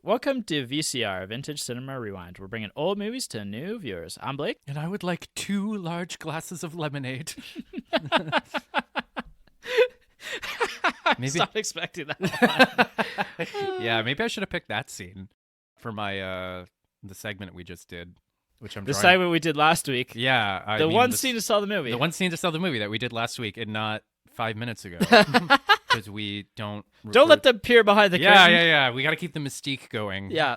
Welcome to VCR, Vintage Cinema Rewind. We're bringing old movies to new viewers. I'm Blake. And I would like 2 large glasses of lemonade. I was not expecting that. Yeah, maybe I should have picked that scene for my the segment we just did, which I'm The segment we did last week. Yeah, Scene to sell the movie. The one scene to sell the movie that we did last week and not 5 minutes ago. Because we don't let them peer behind the curtain. Yeah. We got to keep the mystique going. Yeah.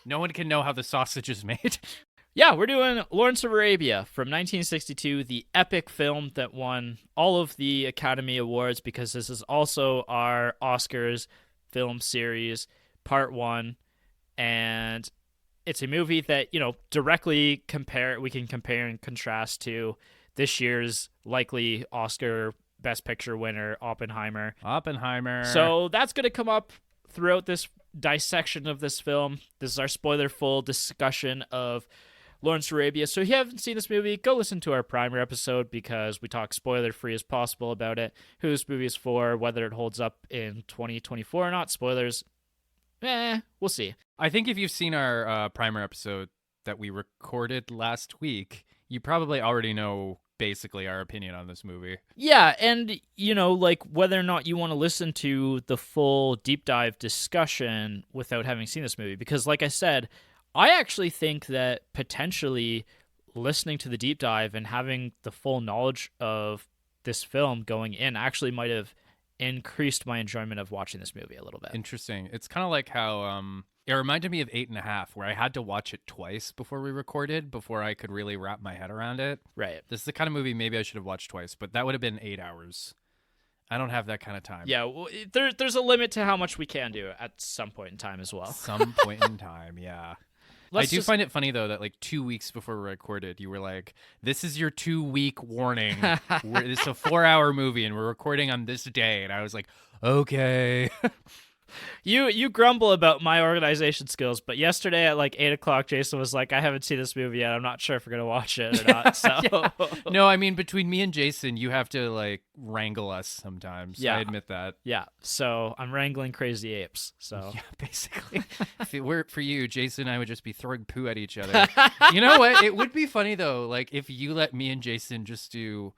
No one can know how the sausage is made. Yeah, we're doing Lawrence of Arabia from 1962, the epic film that won all of the Academy Awards, because this is also our Oscars film series, part 1. And it's a movie that, directly we can compare and contrast to this year's likely Oscar Best Picture winner, Oppenheimer. So that's going to come up throughout this dissection of this film. This is our spoiler-full discussion of Lawrence of Arabia. So if you haven't seen this movie, go listen to our primer episode because we talk spoiler-free as possible about it, who this movie is for, whether it holds up in 2024 or not. Spoilers, we'll see. I think if you've seen our primer episode that we recorded last week, you probably already know basically our opinion on this movie. Yeah, and, whether or not you want to listen to the full deep dive discussion without having seen this movie. Because, like I said, I actually think that potentially listening to the deep dive and having the full knowledge of this film going in actually might have increased my enjoyment of watching this movie a little bit. Interesting. It's kind of like how it reminded me of 8.5, where I had to watch it twice before we recorded, before I could really wrap my head around it. Right. This is the kind of movie maybe I should have watched twice, but that would have been 8 hours. I don't have that kind of time. Yeah, well, there's a limit to how much we can do at some point in time as well. Some point in time, yeah. I do find it funny, though, that 2 weeks before we recorded, you were like, this is your 2-week warning. It's a 4-hour movie, and we're recording on this day. And I was like, okay. You grumble about my organization skills, but yesterday at 8 o'clock, Jason was like, I haven't seen this movie yet. I'm not sure if we're going to watch it or not. So. Yeah. No, I mean, between me and Jason, you have to wrangle us sometimes. Yeah. I admit that. Yeah. So I'm wrangling crazy apes. So yeah, basically. If it weren't for you, Jason and I would just be throwing poo at each other. You know what? It would be funny, though, if you let me and Jason just do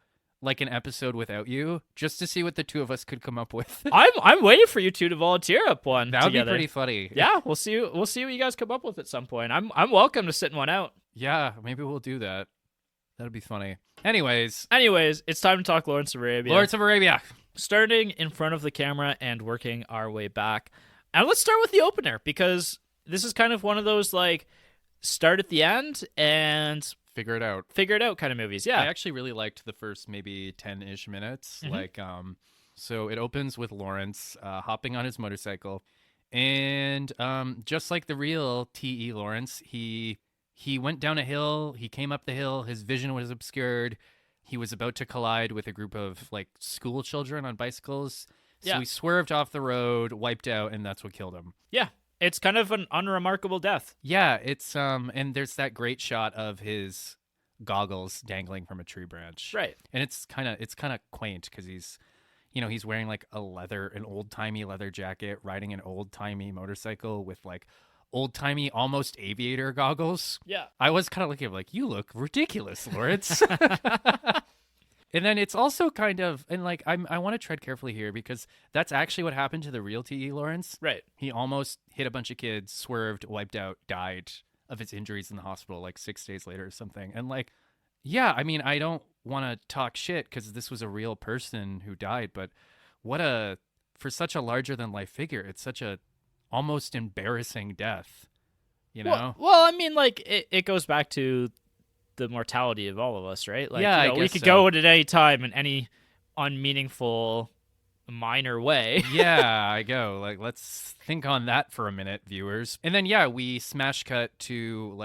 an episode without you, just to see what the two of us could come up with. I'm waiting for you two to volunteer up one. That would together. Be pretty funny. Yeah, we'll see. We'll see what you guys come up with at some point. I'm welcome to sitting one out. Yeah, maybe we'll do that. That'd be funny. Anyways, it's time to talk Lawrence of Arabia. Lawrence of Arabia. Starting in front of the camera and working our way back. And let's start with the opener, because this is kind of one of those start at the end and figure it out kind of movies. Yeah, I actually really liked the first maybe 10-ish minutes. Mm-hmm. So it opens with Lawrence hopping on his motorcycle, and just like the real T.E. Lawrence, he went down a hill, he came up the hill, his vision was obscured, he was about to collide with a group of school children on bicycles, so he swerved off the road, wiped out, and that's what killed him. Yeah. It's kind of an unremarkable death. Yeah, it's and there's that great shot of his goggles dangling from a tree branch. Right. And it's kind of quaint because he's wearing an old-timey leather jacket, riding an old-timey motorcycle with old-timey almost aviator goggles. Yeah. I was kind of looking at you look ridiculous, Lawrence. And then it's also kind of, and I want to tread carefully here because that's actually what happened to the real T.E. Lawrence. Right. He almost hit a bunch of kids, swerved, wiped out, died of his injuries in the hospital 6 days later or something. And yeah, I mean, I don't want to talk shit because this was a real person who died, but for such a larger than life figure, it's such a almost embarrassing death, you know? Well, I mean, it goes back to the mortality of all of us, right? I guess we could so. go at any time in any unmeaningful minor way. Yeah, I go. Let's think on that for a minute, viewers. And then, yeah, we smash cut to,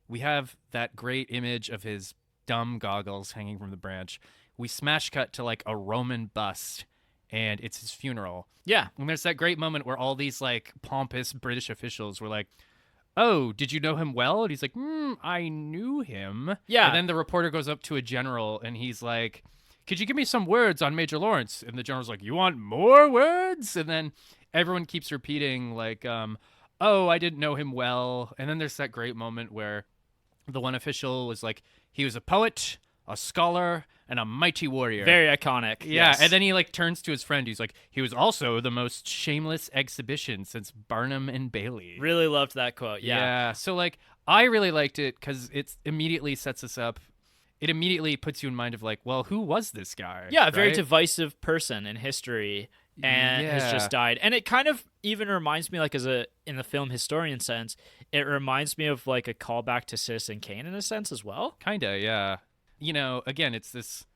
we have that great image of his dumb goggles hanging from the branch. We smash cut to, a Roman bust, and it's his funeral. Yeah. And there's that great moment where all these, pompous British officials were like, oh, did you know him well? And he's like, I knew him. Yeah. And then the reporter goes up to a general, and he's like, could you give me some words on Major Lawrence? And the general's like, you want more words? And then everyone keeps repeating, oh, I didn't know him well. And then there's that great moment where the one official was like, he was a poet, a scholar, and a mighty warrior. Very iconic. Yeah, yes. and then he like turns to his friend. He's like, he was also the most shameless exhibition since Barnum and Bailey. Really loved that quote. Yeah. So like, I really liked it because it immediately sets us up. It immediately puts you in mind of like, well, who was this guy? Yeah, a very right? divisive person in history and has just died. And it kind of even reminds me, like, in the film historian sense, it reminds me of like a callback to Citizen Kane in a sense as well. Kinda, yeah. You know, again, it's this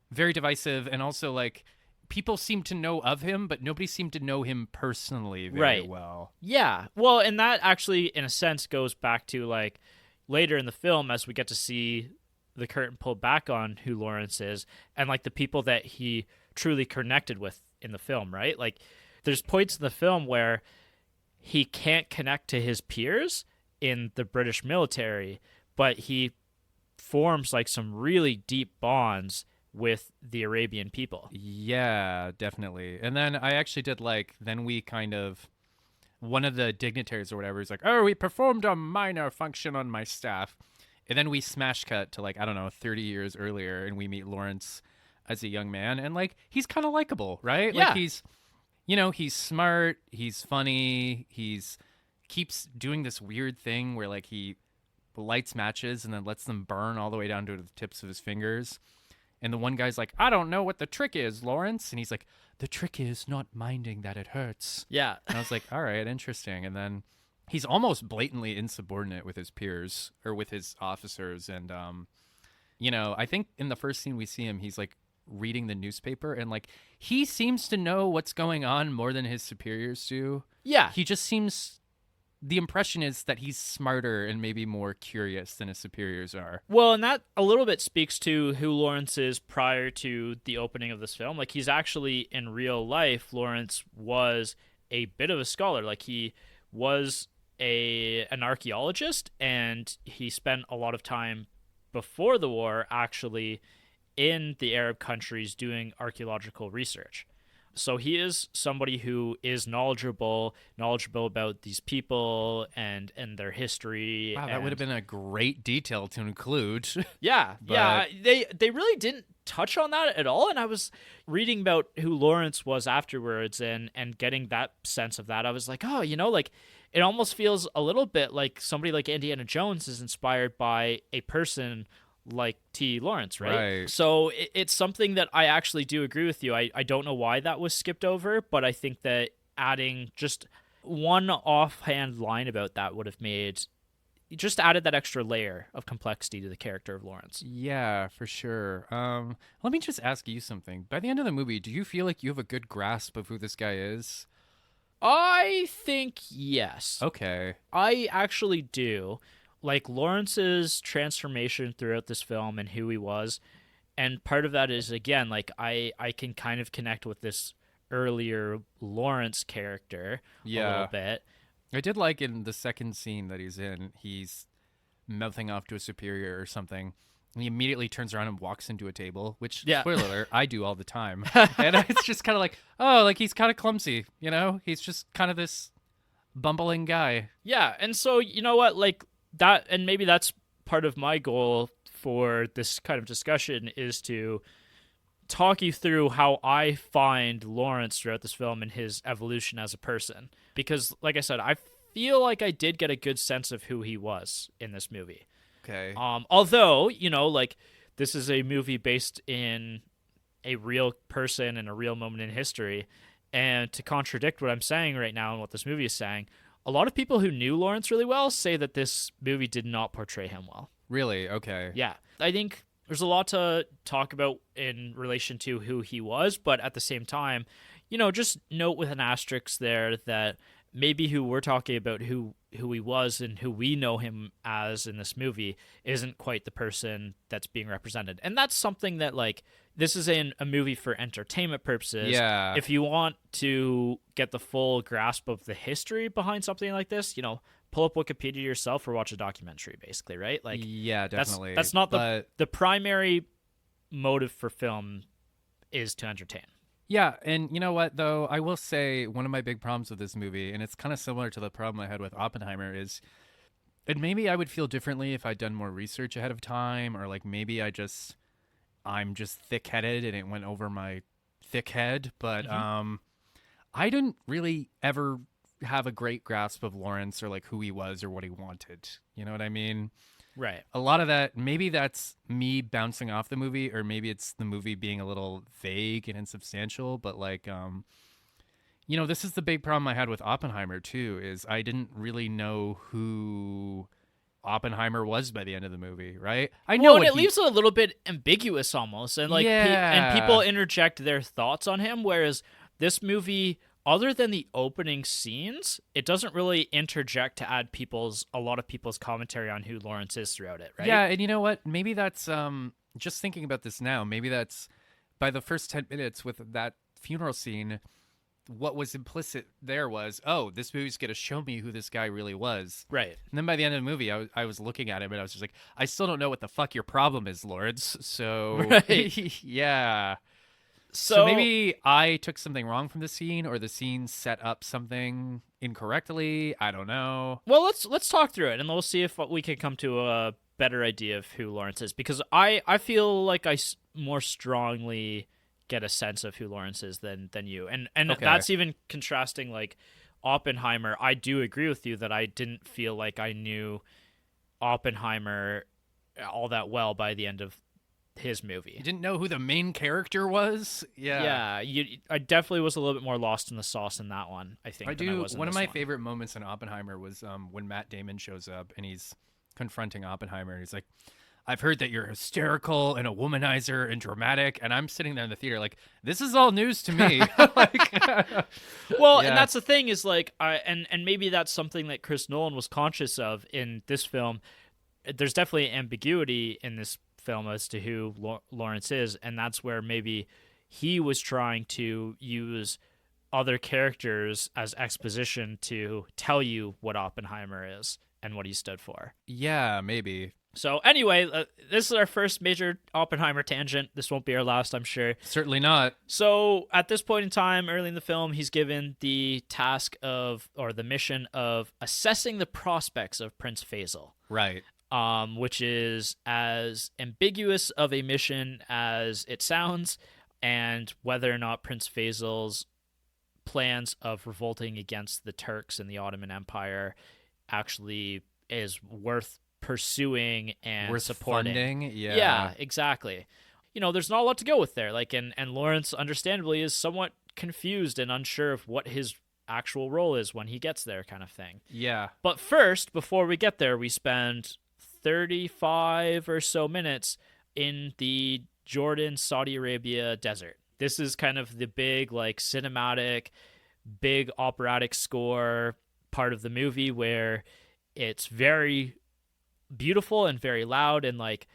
very divisive, and also like people seem to know of him, but nobody seemed to know him personally very well. Yeah. Well, and that actually, in a sense, goes back to like later in the film as we get to see the curtain pulled back on who Lawrence is and like the people that he truly connected with in the film, right? Like there's points in the film where he can't connect to his peers in the British military, but he forms like some really deep bonds with the Arabian people. Yeah, definitely. And then I actually did like, then we kind of, one of the dignitaries or whatever is like, oh, we performed a minor function on my staff. And then we smash cut to like, I don't know, 30 years earlier, and we meet Lawrence as a young man. And like, he's kind of likable, right? Yeah. Like he's, you know, he's smart, he's funny, keeps doing this weird thing where like he lights matches and then lets them burn all the way down to the tips of his fingers. And the one guy's like, I don't know what the trick is, Lawrence. And he's like, the trick is not minding that it hurts. Yeah. And I was like, all right, interesting. And then he's almost blatantly insubordinate with his peers or with his officers. And, you know, I think in the first scene we see him, he's like reading the newspaper and like he seems to know what's going on more than his superiors do. Yeah. He just seems, the impression is that he's smarter and maybe more curious than his superiors are. Well, and that a little bit speaks to who Lawrence is prior to the opening of this film. Like he's actually in real life, Lawrence was a bit of a scholar. Like he was an archaeologist, and he spent a lot of time before the war actually in the Arab countries doing archaeological research. So he is somebody who is knowledgeable about these people and their history. Wow, that would have been a great detail to include. Yeah, yeah. They really didn't touch on that at all. And I was reading about who Lawrence was afterwards and getting that sense of that. I was like, oh, you know, like it almost feels a little bit like somebody like Indiana Jones is inspired by a person like T. Lawrence, right? So it's something that I actually do agree with you. I don't know why that was skipped over, but I think that adding just one offhand line about that would have just added that extra layer of complexity to the character of Lawrence. Yeah, for sure. Let me just ask you something. By the end of the movie, do you feel like you have a good grasp of who this guy is? I think yes. Okay. I actually do. Like Lawrence's transformation throughout this film and who he was, and part of that is, again, like I can kind of connect with this earlier Lawrence character a little bit. I did like in the second scene that he's in, he's mouthing off to a superior or something, and he immediately turns around and walks into a table, which, spoiler alert, I do all the time. And it's just kind of like, oh, like he's kind of clumsy, you know? He's just kind of this bumbling guy. Yeah, and so, you know what, like, that, and maybe that's part of my goal for this kind of discussion, is to talk you through how I find Lawrence throughout this film and his evolution as a person. Because, like I said, I feel like I did get a good sense of who he was in this movie. Okay. Although, you know, like, this is a movie based in a real person and a real moment in history, and to contradict what I'm saying right now and what this movie is saying, a lot of people who knew Lawrence really well say that this movie did not portray him well. Really? Okay. Yeah. I think there's a lot to talk about in relation to who he was, but at the same time, you know, just note with an asterisk there that maybe who we're talking about, who he was and who we know him as in this movie, isn't quite the person that's being represented. And that's something that, like, this is a movie for entertainment purposes. Yeah. If you want to get the full grasp of the history behind something like this, you know, pull up Wikipedia yourself or watch a documentary, basically, right? Like, yeah, definitely. That's not the primary motive for film is to entertain. Yeah, and you know what though? I will say one of my big problems with this movie, and it's kind of similar to the problem I had with Oppenheimer, is and maybe I would feel differently if I'd done more research ahead of time, or like maybe I'm just thick headed and it went over my thick head. But Hmm. I didn't really ever have a great grasp of Lawrence or like who he was or what he wanted. You know what I mean? Right. A lot of that, maybe that's me bouncing off the movie, or maybe it's the movie being a little vague and insubstantial. But like, this is the big problem I had with Oppenheimer too, is I didn't really know who Oppenheimer was by the end of the movie, right? I know Well, and what it he leaves it a little bit ambiguous almost, and like and people Yeah. interject their thoughts on him, whereas this movie, other than the opening scenes, it doesn't really interject to add a lot of people's commentary on who Lawrence is throughout it, right? Yeah, and you know what? Maybe that's just thinking about this now, maybe that's by the first 10 minutes with that funeral scene, what was implicit there was, oh, this movie's going to show me who this guy really was. Right. And then by the end of the movie, I was looking at him and I was just like, I still don't know what the fuck your problem is, Lawrence. So, Right. yeah. So So, maybe I took something wrong from the scene, or the scene set up something incorrectly. I don't know. well, let's talk through it, and we'll see if we can come to a better idea of who Lawrence is, because I feel like more strongly get a sense of who Lawrence is than you, and Okay. that's even contrasting like Oppenheimer. I do agree with you that I didn't feel like I knew Oppenheimer all that well by the end of his You movie. didn't know who the main character was? Yeah. Yeah, I definitely was a little bit more lost in the sauce in that one, I I think, than I do. was in One of this my one. favorite moments in Oppenheimer was when Matt Damon shows up and he's confronting Oppenheimer. And he's like, I've heard that you're hysterical and a womanizer and dramatic. And I'm sitting there in the theater like, this is all news to me. Like, Well, and yeah. that's the thing is like, and maybe that's something that Chris Nolan was conscious of in this film. There's definitely ambiguity in this film as to who Lawrence is, and that's where maybe he was trying to use other characters as exposition to tell you what Oppenheimer is and what he stood for. Yeah, maybe. So anyway, this is our first major Oppenheimer tangent. This won't be our last, I'm sure. Certainly not. So at this point in time, early in the film, he's given the task of, or the mission of, assessing the prospects of Prince Faisal, Right. which is as ambiguous of a mission as it sounds, and whether or not Prince Faisal's plans of revolting against the Turks and the Ottoman Empire actually is worth pursuing and Worth supporting. funding. Yeah, Yeah. exactly. There's not a lot to go with there. Like, and Lawrence, understandably, is somewhat confused and unsure of what his actual role is when he gets there, kind of thing. Yeah. But first, before we get there, we spend 35 or so minutes in the Jordan, Saudi Arabia desert. This is kind of the big, like, cinematic, big operatic score part of the movie where it's very beautiful and very loud, and like,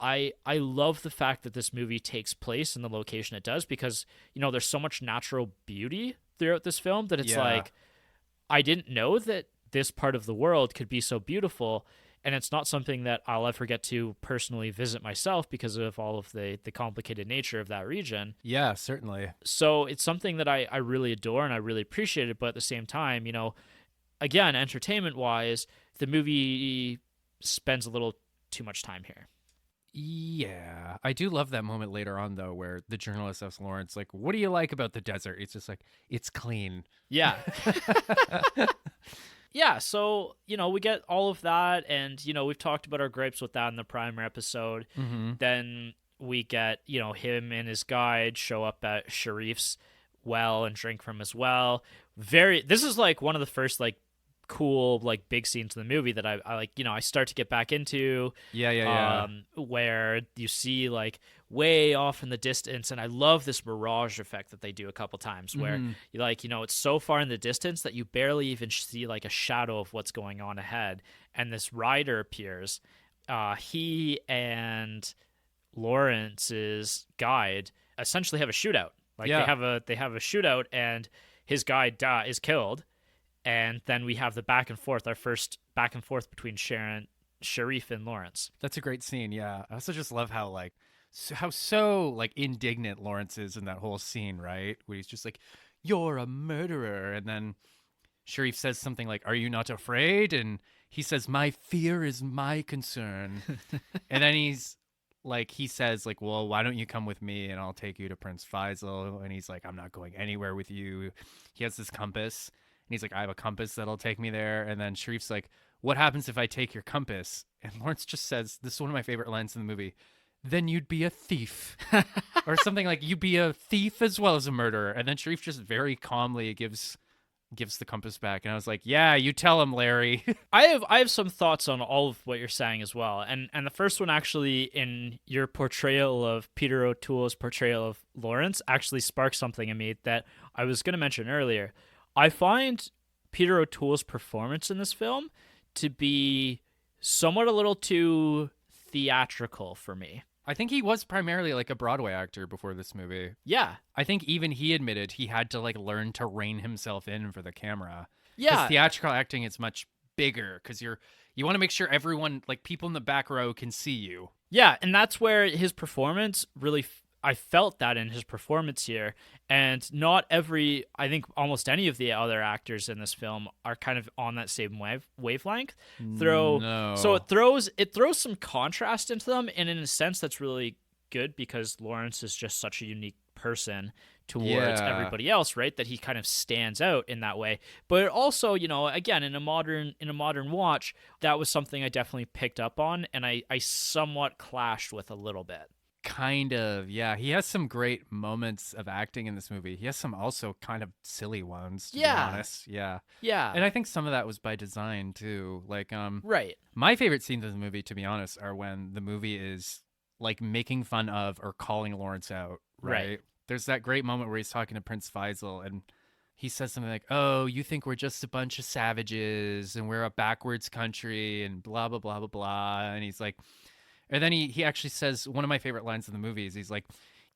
I love the fact that this movie takes place in the location it does, because there's so much natural beauty throughout this film that it's Yeah. like, I didn't know that this part of the world could be so beautiful, and it's not something that I'll ever get to personally visit myself because of all of the complicated nature of that region. Yeah, certainly. So it's something that I really adore and I really appreciate it. But at the same time, again, entertainment wise, the movie spends a little too much time here. Yeah. I do love that moment later on, though, where the journalist asks Lawrence, like, what do you like about the desert? It's just like, it's clean. Yeah. Yeah, so, we get all of that, and, we've talked about our gripes with that in the primer episode. Mm-hmm. Then we get, him and his guide show up at Sharif's well and drink from his well. This is like one of the first, like, cool, like, big scenes in the movie that I like, I start to get back into. Yeah. Where you see, like, way off in the distance, and I love this mirage effect that they do a couple times where Mhm. you like, it's so far in the distance that you barely even see like a shadow of what's going on ahead, and this rider appears. He and Lawrence's guide essentially have a shootout. Like, Yeah. they have a shootout, and his guide is killed, and then we have the back and forth, our first back and forth between Sharif and Lawrence. That's a great scene. Yeah. I also just love how, like, how so like indignant Lawrence is in that whole scene, right? Where he's just like, "You're a murderer," and then Sharif says something like, "Are you not afraid?" And he says, "My fear is my concern." And then he says like, "Well, why don't you come with me and I'll take you to Prince Faisal?" And he's like, "I'm not going anywhere with you." He has this compass and he's like, "I have a compass that'll take me there." And then Sharif's like, "What happens if I take your compass?" And Lawrence just says, this is one of my favorite lines in the movie, "Then you'd be a thief." Or something like, "You'd be a thief as well as a murderer." And then Sharif just very calmly gives the compass back, and I was like, "Yeah, you tell him, Larry." I have some thoughts on all of what you're saying as well. And the first one actually in your portrayal of Peter O'Toole's portrayal of Lawrence actually sparked something in me that I was going to mention earlier. I find Peter O'Toole's performance in this film to be somewhat a little too theatrical for me. I think he was primarily like a Broadway actor before this movie. Yeah. I think even he admitted he had to like learn to rein himself in for the camera. Yeah. Because theatrical acting is much bigger because you want to make sure everyone, like people in the back row, can see you. Yeah, and that's where his performance really I felt that in his performance here, and not every, I think almost any of the other actors in this film are kind of on that same wavelength. No. So it throws some contrast into them, and in a sense that's really good because Lawrence is just such a unique person towards everybody else, right? That he kind of stands out in that way. But it also, again, in a modern watch, that was something I definitely picked up on, and I somewhat clashed with a little bit. Kind of, yeah. He has some great moments of acting in this movie. He has some also kind of silly ones, to be honest. Yeah. Yeah. And I think some of that was by design too. Like, right. My favorite scenes of the movie, to be honest, are when the movie is like making fun of or calling Lawrence out, right? There's that great moment where he's talking to Prince Faisal and he says something like, "Oh, you think we're just a bunch of savages and we're a backwards country and blah, blah, blah, blah, blah." And he's like, and then he actually says one of my favorite lines in the movie is he's like,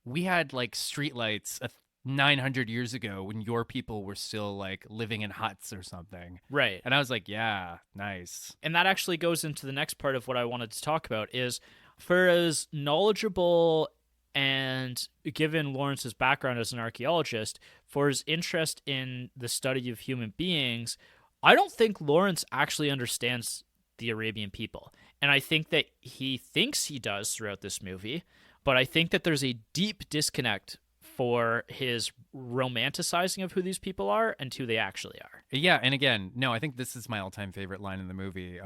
"We had like streetlights 900 years ago when your people were still like living in huts or something." Right. And I was like, yeah, nice. And that actually goes into the next part of what I wanted to talk about is for as knowledgeable and given Lawrence's background as an archaeologist, for his interest in the study of human beings, I don't think Lawrence actually understands the Arabian people. And I think that he thinks he does throughout this movie, but I think that there's a deep disconnect for his romanticizing of who these people are and who they actually are. Yeah, and again, no, I think this is my all-time favorite line in the movie.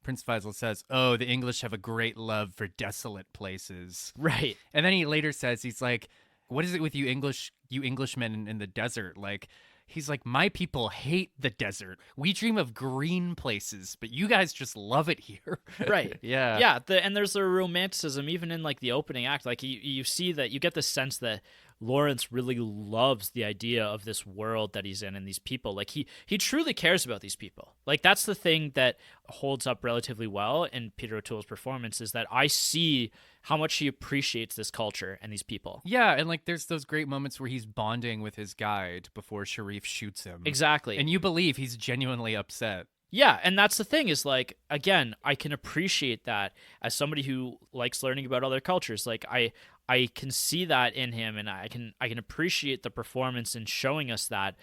Prince Faisal says, "Oh, the English have a great love for desolate places." Right. And then he later says, he's like, "What is it with you Englishmen in the desert? Like," he's like, "My people hate the desert. We dream of green places, but you guys just love it here." Right. Yeah. Yeah. And there's a romanticism even in like the opening act. Like you see that you get the sense that Lawrence really loves the idea of this world that he's in and these people. Like he truly cares about these people. Like that's the thing that holds up relatively well in Peter O'Toole's performance is that I see how much he appreciates this culture and these people. Yeah, and like there's those great moments where he's bonding with his guide before Sharif shoots him. Exactly. And you believe he's genuinely upset. Yeah, and that's the thing is like again, I can appreciate that as somebody who likes learning about other cultures. Like I can see that in him, and I can appreciate the performance in showing us that.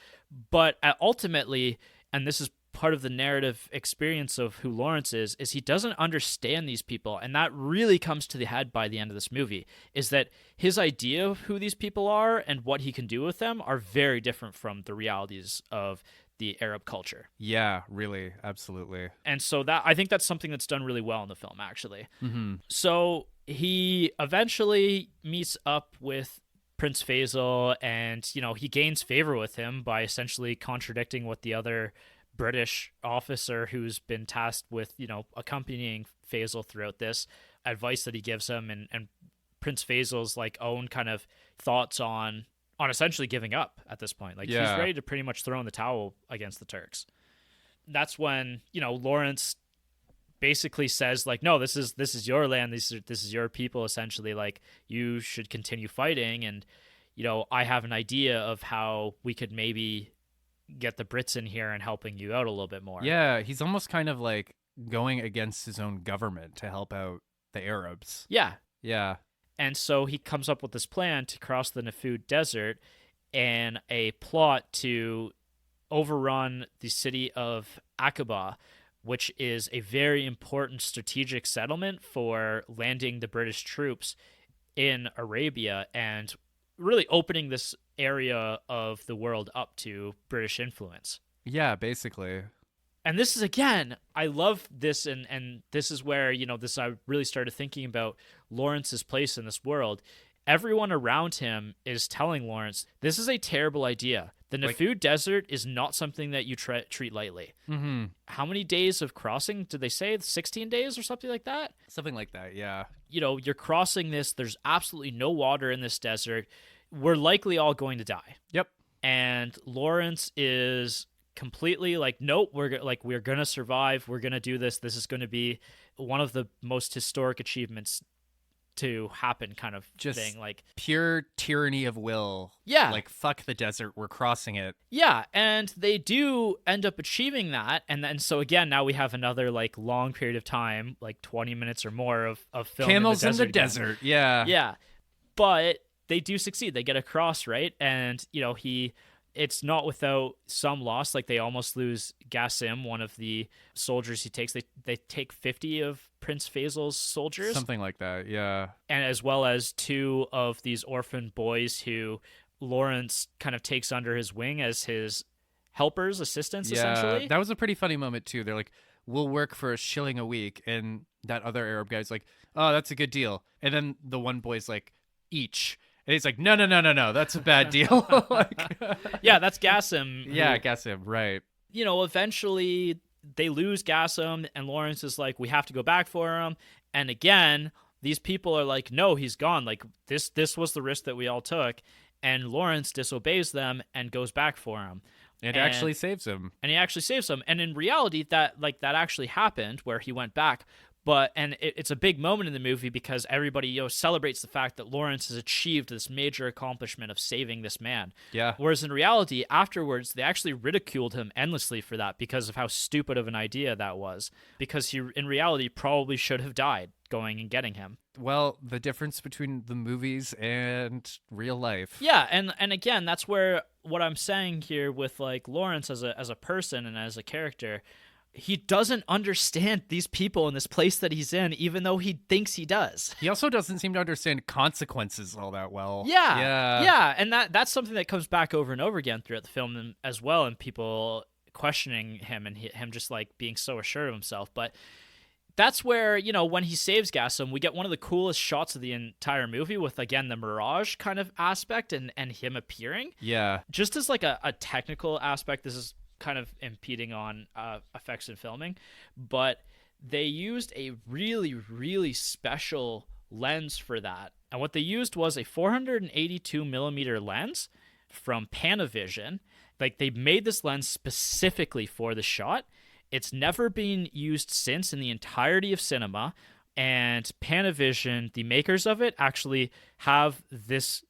But ultimately, and this is part of the narrative experience of who Lawrence is he doesn't understand these people, and that really comes to the head by the end of this movie, is that his idea of who these people are and what he can do with them are very different from the realities of the Arab culture. Yeah, really, absolutely. And so that I think that's something that's done really well in the film, actually. Mm-hmm. So he eventually meets up with Prince Faisal, and he gains favor with him by essentially contradicting what the other British officer who's been tasked with accompanying Faisal throughout this advice that he gives him, and Prince Faisal's like own kind of thoughts on essentially giving up at this point. Like he's ready to pretty much throw in the towel against the Turks. That's when Lawrence basically says like, no, this is your land, this is your people, essentially, like you should continue fighting, and I have an idea of how we could maybe get the Brits in here and helping you out a little bit more. Yeah, he's almost kind of like going against his own government to help out the Arabs. Yeah. And so he comes up with this plan to cross the Nafud Desert and a plot to overrun the city of Aqaba, which is a very important strategic settlement for landing the British troops in Arabia and really opening this area of the world up to British influence. Yeah, basically. And this is, again, I love this, and this is where, this I really started thinking about Lawrence's place in this world. Everyone around him is telling Lawrence, this is a terrible idea. The Nafud Desert is not something that you treat lightly. Mm-hmm. How many days of crossing did they say? 16 days or something like that? Something like that, yeah. You're crossing this. There's absolutely no water in this desert. We're likely all going to die. Yep. And Lawrence is completely like, nope, we're going to survive. We're going to do this. This is going to be one of the most historic achievements to happen, kind of just thing. Like pure tyranny of will. Yeah. Like, fuck the desert, we're crossing it. Yeah, and they do end up achieving that. And then, so again, now we have another like long period of time, like 20 minutes or more of film. Camels in the desert. Yeah. Yeah. But they do succeed. They get across, right? And, it's not without some loss. Like, they almost lose Gassim, one of the soldiers he takes. They take 50 of Prince Faisal's soldiers. Something like that, yeah. And as well as 2 of these orphan boys who Lawrence kind of takes under his wing as his helpers, assistants, essentially. That was a pretty funny moment, too. They're like, we'll work for a shilling a week. And that other Arab guy's like, oh, that's a good deal. And then the one boy's like, each. And he's like, no, that's a bad deal. Yeah, that's Gassim. Yeah, Gassim, right. Eventually they lose Gassim, and Lawrence is like, we have to go back for him. And again, these people are like, no, he's gone. Like, this was the risk that we all took. And Lawrence disobeys them and goes back for him. And actually saves him. And he actually saves him. And in reality, that actually happened, where he went back. And it's a big moment in the movie because everybody celebrates the fact that Lawrence has achieved this major accomplishment of saving this man. Yeah. Whereas in reality, afterwards, they actually ridiculed him endlessly for that because of how stupid of an idea that was. Because he, in reality, probably should have died going and getting him. Well, the difference between the movies and real life. Yeah, and again, that's where what I'm saying here with like Lawrence as a person and as a character. He doesn't understand these people in this place that he's in, even though he thinks he does. He also doesn't seem to understand consequences all that well. Yeah. And that's something that comes back over and over again throughout the film as well, and people questioning him and him just like being so assured of himself. But that's where, when he saves Gassim, we get one of the coolest shots of the entire movie with, again, the mirage kind of aspect and him appearing. Yeah. Just as like a technical aspect, this is kind of impeding on effects and filming, but they used a really, really special lens for that. And what they used was a 482 millimeter lens from Panavision. Like, they made this lens specifically for the shot. It's never been used since in the entirety of cinema, and Panavision, the makers of it, actually have this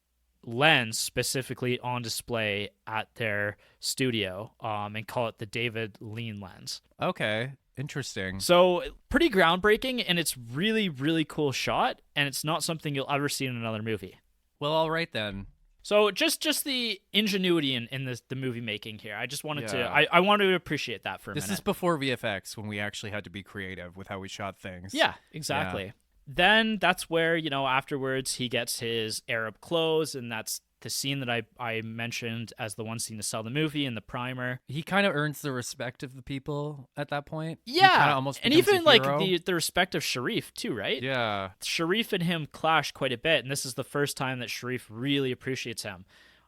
lens specifically on display at their studio, and call it the David Lean lens. Okay, interesting. So pretty groundbreaking, and it's really, really cool shot, and it's not something you'll ever see in another movie. Well, all right then. So just the ingenuity in the movie making here. I just wanted to I wanted to appreciate that for a minute. This is before VFX, when we actually had to be creative with how we shot things. Yeah, exactly. Yeah. Then that's where, afterwards he gets his Arab clothes, and that's the scene that I mentioned as the one scene to sell the movie in the primer. He kind of earns the respect of the people at that point. Yeah, almost and even like the respect of Sharif too, right? Yeah. Sharif and him clash quite a bit, and this is the first time that Sharif really appreciates him.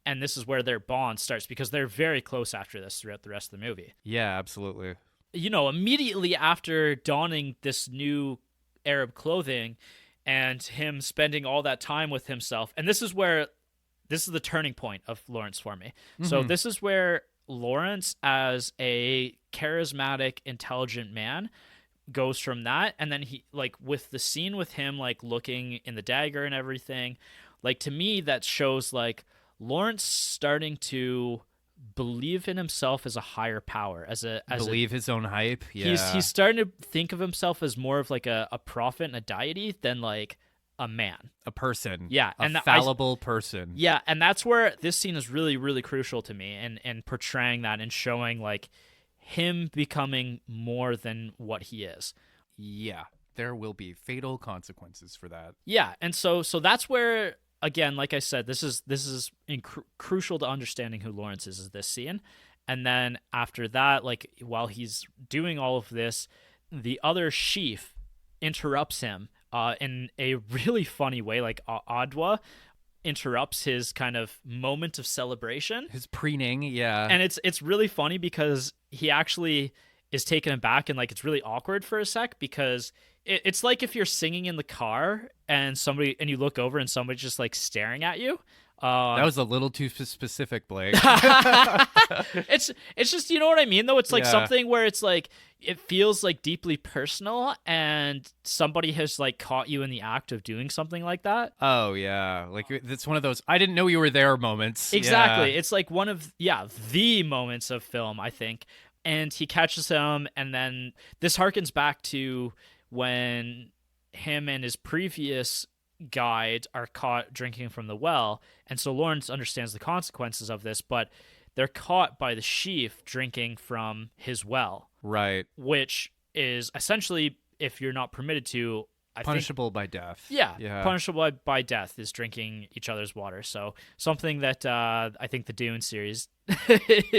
And this is where their bond starts, because they're very close after this throughout the rest of the movie. Yeah, absolutely. Immediately after donning this new Arab clothing and him spending all that time with himself, and this is the turning point of Lawrence for me. Mm-hmm. So this is where Lawrence, as a charismatic, intelligent man, goes from that, and then he, like, with the scene with him like looking in the dagger and everything, like, to me that shows like Lawrence starting to believe in himself as a higher power, believe his own hype. Yeah, he's starting to think of himself as more of like a prophet and a deity than like a man. A person. Yeah, A and fallible person. Yeah, and that's where this scene is really, really crucial to me, and portraying that and showing like him becoming more than what he is. Yeah. There will be fatal consequences for that. Yeah, and so that's where, again, like I said, this is crucial to understanding who Lawrence is this scene. And then after that, like while he's doing all of this, the other chief interrupts him in a really funny way. Like Adwa interrupts his kind of moment of celebration. His preening, yeah. And it's really funny because he actually is taken aback, and like it's really awkward for a sec, because it's like if you're singing in the car and you look over and somebody's just like staring at you. That was a little too specific, Blake. It's just, you know what I mean, though? It's like Yeah. something where it's like it feels like deeply personal, and somebody has like caught you in the act of doing something like that. Oh, yeah. Like, it's one of those I didn't know you were there moments. Exactly. Yeah. It's like one of the moments of film, I think. And he catches him, and then this harkens back to when him and his previous guide are caught drinking from the well, and so Lawrence understands the consequences of this, but they're caught by the chief drinking from his well, Right. which is essentially, if you're not permitted to, Punishable by death. yeah, punishable by death is drinking each other's water. So something that I think the Dune series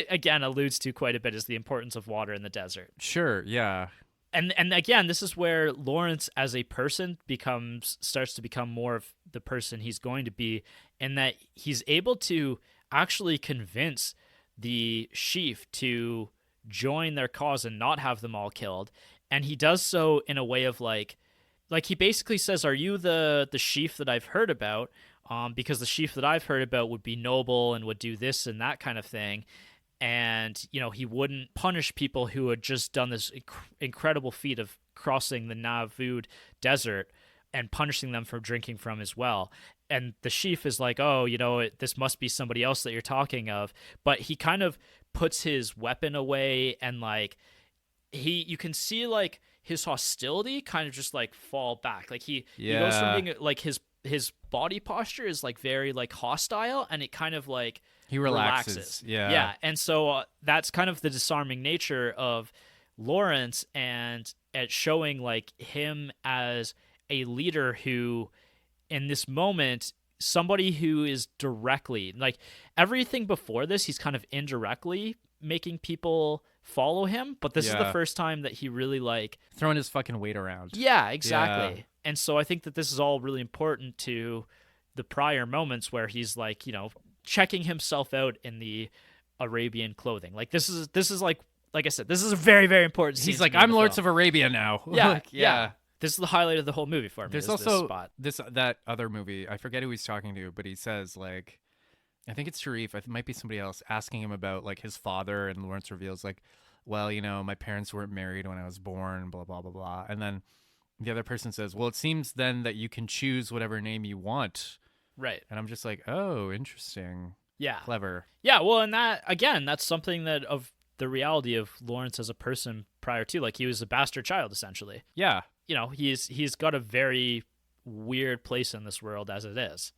again alludes to quite a bit is the importance of water in the desert. Sure, yeah. And again, this is where Lawrence as a person starts to become more of the person he's going to be, in that he's able to actually convince the chief to join their cause and not have them all killed. And he does so in a way of like he basically says, "Are you the chief that I've heard about?" Because the chief that I've heard about would be noble and would do this and that kind of thing. And, you know, he wouldn't punish people who had just done this incredible feat of crossing the Navud desert and punishing them for drinking from his well. And the chief is like, "Oh, you know, this must be somebody else that you're talking of." But he kind of puts his weapon away, and like you can see like his hostility kind of just like fall back. Like he goes from being like his body posture is like very like hostile, and it kind of like He relaxes. Yeah. And so that's kind of the disarming nature of Lawrence, and at showing like him as a leader who, in this moment, somebody who is directly like everything before this, he's kind of indirectly making people follow him, but this is the first time that he really like throwing his fucking weight around. Yeah, exactly. Yeah. And so I think that this is all really important to the prior moments where he's like, you know, checking himself out in the Arabian clothing. Like this is like I said, this is a very, very important scene. He's like, "I'm Lawrence of Arabia now." Yeah, like, yeah. This is the highlight of the whole movie for me. There's also that other movie. I forget who he's talking to, but he says like, I think it's Sharif. It might be somebody else asking him about like his father, and Lawrence reveals like, "Well, you know, my parents weren't married when I was born." Blah blah blah blah. And then the other person says, "Well, it seems then that you can choose whatever name you want." Right. And I'm just like, "Oh, interesting." Yeah. Clever. Yeah. Well, and that again, that's something that of the reality of Lawrence as a person prior to, like, he was a bastard child essentially. Yeah. You know, he's got a very weird place in this world as it is.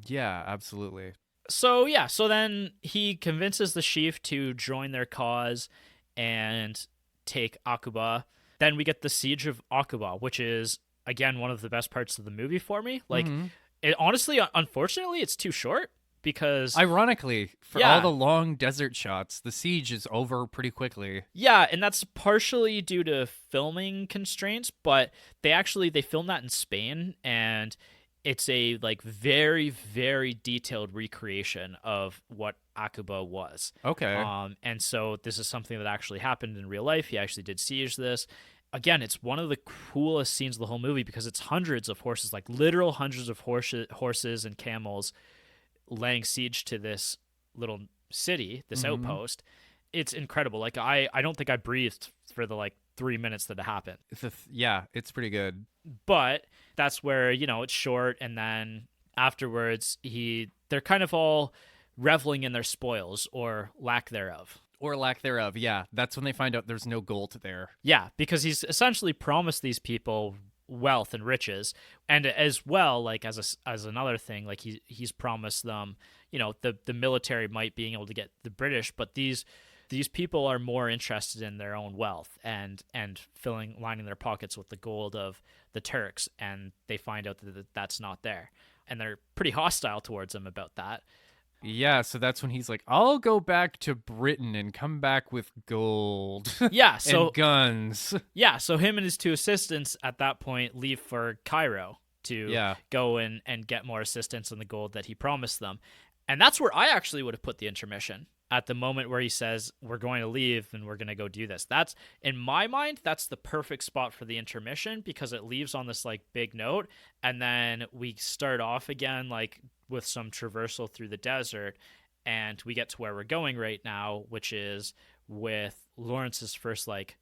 Yeah, absolutely. So then he convinces the chief to join their cause and take Aqaba. Then we get the siege of Aqaba, which is again one of the best parts of the movie for me. Like, it honestly, unfortunately, it's too short. Because ironically, for all the long desert shots, the siege is over pretty quickly. Yeah, and that's partially due to filming constraints, but they filmed that in Spain, and it's a like very, very detailed recreation of what Aqaba was. Okay. And so this is something that actually happened in real life. He actually did siege this. Again, it's one of the coolest scenes of the whole movie because it's hundreds of horses, like literal hundreds of horses and camels laying siege to this little city, this outpost. It's incredible. Like I don't think I breathed for the like 3 minutes that it happened. It's pretty good. But that's where, you know, it's short, and then afterwards they're kind of all reveling in their spoils or lack thereof. Yeah. That's when they find out there's no gold there. Yeah, because he's essentially promised these people wealth and riches, and as well, like as another thing, like he's promised them, the military might being able to get the British, but these people are more interested in their own wealth and lining their pockets with the gold of the Turks, and they find out that that's not there, and they're pretty hostile towards him about that. Yeah, so that's when he's like, I'll go back to Britain and come back with gold. Yeah, so and guns. Yeah, so him and his two assistants at that point leave for Cairo to go and get more assistance on the gold that he promised them. And that's where I actually would have put the intermission, at the moment where he says, we're going to leave and we're going to go do this. That's, in my mind, that's the perfect spot for the intermission, because it leaves on this like big note, and then we start off again like with some traversal through the desert, and we get to where we're going right now, which is with Lawrence's first like,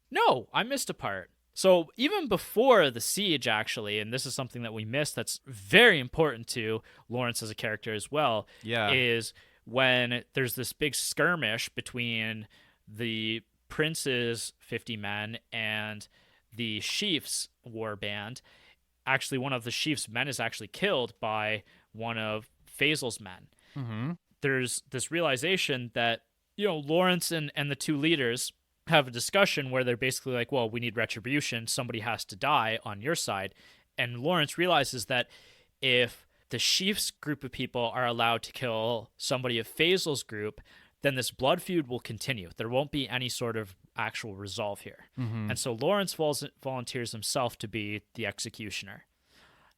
no, I missed a part. So even before the siege, actually, and this is something that we missed that's very important to Lawrence as a character as well, is when there's this big skirmish between the prince's 50 men and the chief's war band. Actually, one of the chief's men is actually killed by one of Faisal's men. Mm-hmm. There's this realization that, Lawrence and the two leaders have a discussion where they're basically like, well, we need retribution. Somebody has to die on your side. And Lawrence realizes that if the chief's group of people are allowed to kill somebody of Faisal's group, then this blood feud will continue. There won't be any sort of actual resolve here. Mm-hmm. And so Lawrence volunteers himself to be the executioner.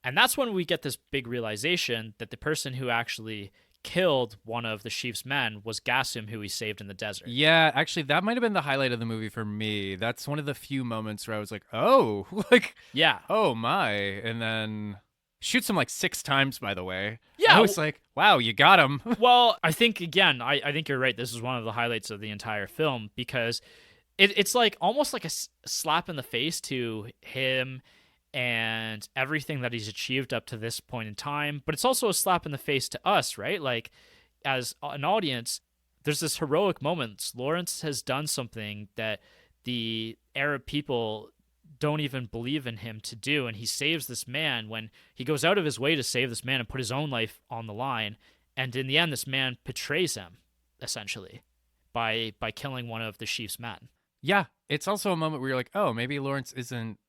And that's when we get this big realization that the person who actually killed one of the chief's men was Gassim, who he saved in the desert. Yeah, actually, that might have been the highlight of the movie for me. That's one of the few moments where I was like, oh, like, yeah, oh my. And then shoots him like 6 times, by the way. Yeah. I was like, wow, you got him. Well, I think, again, I think you're right. This is one of the highlights of the entire film, because it's like almost like a slap in the face to him and everything that he's achieved up to this point in time. But it's also a slap in the face to us, right? Like, as an audience, there's this heroic moment. Lawrence has done something that the Arab people don't even believe in him to do, and he saves this man when he goes out of his way to save this man and put his own life on the line, and in the end this man betrays him, essentially, by killing one of the chief's men. Yeah, it's also a moment where you're like, oh, maybe Lawrence isn't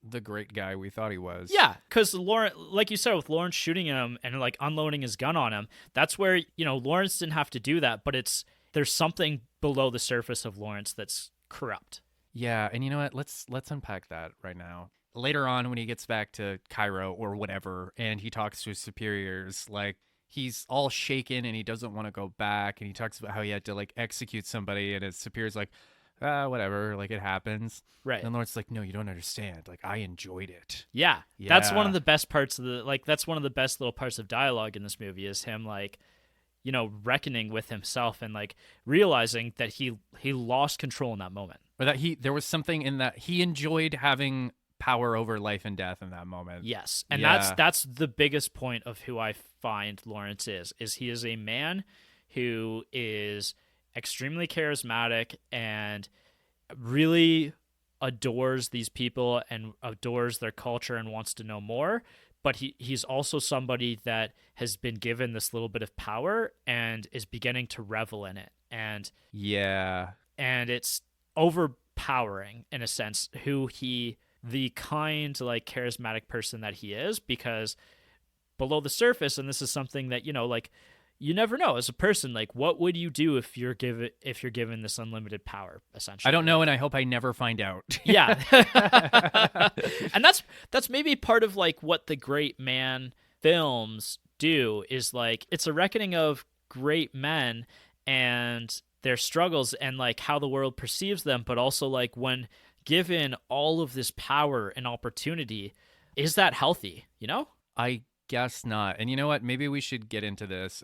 the great guy we thought he was. Yeah, because Lawrence, like you said, with Lawrence shooting him and like unloading his gun on him, that's where, Lawrence didn't have to do that, but there's something below the surface of Lawrence that's corrupt. Yeah, and you know what? Let's unpack that right now. Later on, when he gets back to Cairo or whatever, and he talks to his superiors, like, he's all shaken and he doesn't want to go back, and he talks about how he had to like execute somebody, and his superior's like, whatever, like, it happens. Right. And Lawrence's like, no, you don't understand. Like, I enjoyed it. Yeah. That's one of the best parts of that's one of the best little parts of dialogue in this movie, is him like, reckoning with himself and like realizing that he lost control in that moment. Or that there was something in that he enjoyed having power over life and death in that moment. Yes. And that's the biggest point of who I find Lawrence is he is a man who is extremely charismatic and really adores these people and adores their culture and wants to know more. But he's also somebody that has been given this little bit of power and is beginning to revel in it. And it's overpowering, in a sense, the kind, like, charismatic person that he is, because below the surface, and this is something that, like, you never know as a person, like, what would you do if you're given this unlimited power, essentially? I don't know, and I hope I never find out. Yeah. And that's maybe part of like what the great man films do, is like, it's a reckoning of great men and their struggles and like how the world perceives them, but also like when given all of this power and opportunity, is that healthy, I guess not. And you know what? Maybe we should get into this.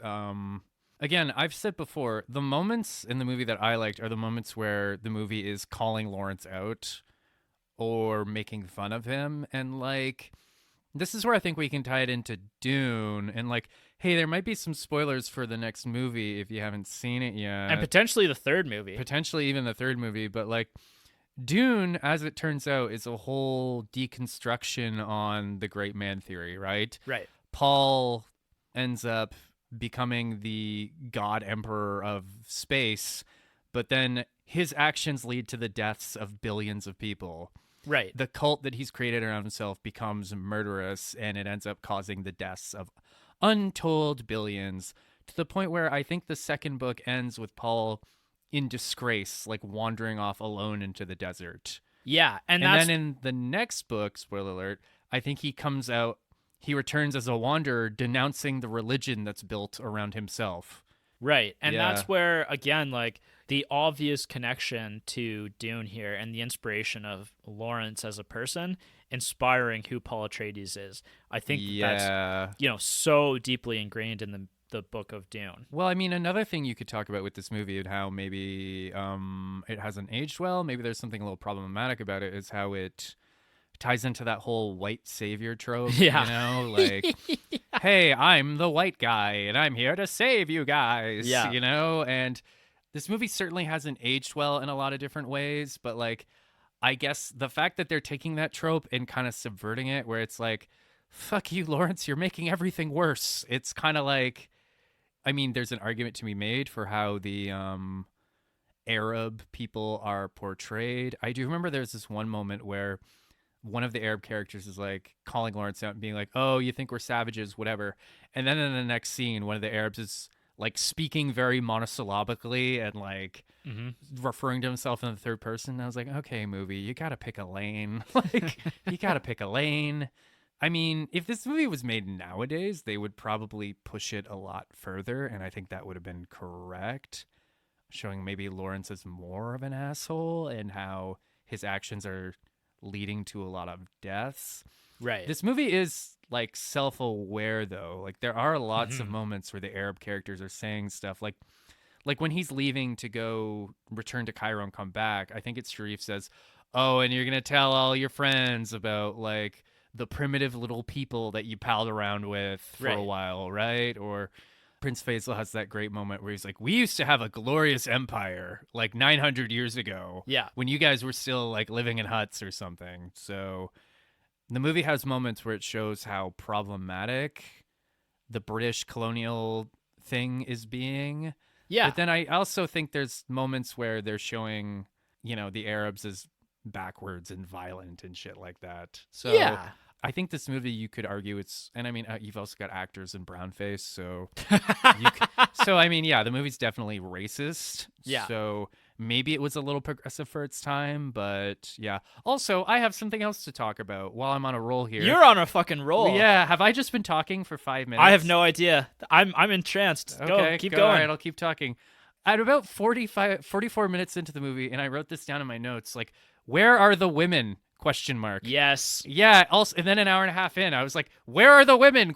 Again, I've said before, the moments in the movie that I liked are the moments where the movie is calling Lawrence out or making fun of him. And like, this is where I think we can tie it into Dune. And like, hey, there might be some spoilers for the next movie if you haven't seen it yet. And potentially the third movie. Potentially even the third movie. But like, Dune, as it turns out, is a whole deconstruction on the great man theory, right? Right. Paul ends up becoming the god emperor of space, but then his actions lead to the deaths of billions of people. Right. The cult that he's created around himself becomes murderous, and it ends up causing the deaths of untold billions, to the point where I think the second book ends with Paul in disgrace, like wandering off alone into the desert. Yeah, and then in the next book, spoiler alert, I think he returns as a wanderer, denouncing the religion that's built around himself. Right. And Yeah. that's where, again, like the obvious connection to Dune here and the inspiration of Lawrence as a person inspiring who Paul Atreides is. I think that's, so deeply ingrained in the book of Dune. Well, I mean, another thing you could talk about with this movie and how maybe it hasn't aged well, maybe there's something a little problematic about it, is how it ties into that whole white savior trope. Yeah. Like, hey, I'm the white guy and I'm here to save you guys. Yeah. And this movie certainly hasn't aged well in a lot of different ways, but like, I guess the fact that they're taking that trope and kind of subverting it, where it's like, fuck you, Lawrence, you're making everything worse. It's kind of like, I mean, there's an argument to be made for how the Arab people are portrayed. I do remember there's this one moment where one of the Arab characters is like calling Lawrence out and being like, oh, you think we're savages, whatever. And then in the next scene, one of the Arabs is like speaking very monosyllabically and like referring to himself in the third person. And I was like, okay, movie, you got to pick a lane. Like, you got to pick a lane. I mean, if this movie was made nowadays, they would probably push it a lot further, and I think that would have been correct, showing maybe Lawrence is more of an asshole and how his actions are leading to a lot of deaths. Right. This movie is like self-aware, though. Like, there are lots of moments where the Arab characters are saying stuff like when he's leaving to go return to Cairo and come back. I think it's Sharif says, "Oh, and you're gonna tell all your friends about like the primitive little people that you palled around with for a while, right?" Or Prince Faisal has that great moment where he's like, "We used to have a glorious empire like 900 years ago. Yeah. When you guys were still like living in huts or something." So the movie has moments where it shows how problematic the British colonial thing is being. Yeah. But then I also think there's moments where they're showing, the Arabs as backwards and violent and shit like that. So yeah. I think this movie, you could argue and I mean, you've also got actors in brownface, so I mean, yeah, the movie's definitely racist. Yeah. So maybe it was a little progressive for its time, but yeah. Also, I have something else to talk about while I'm on a roll here. You're on a fucking roll. Yeah. Have I just been talking for 5 minutes? I have no idea. I'm entranced. Okay, Keep go. going. All right, I'll keep talking. At about 44 minutes into the movie, and I wrote this down in my notes, like, where are the women? ? Yes. Yeah. Also, and then an hour and a half in, I was like, "Where are the women ? ?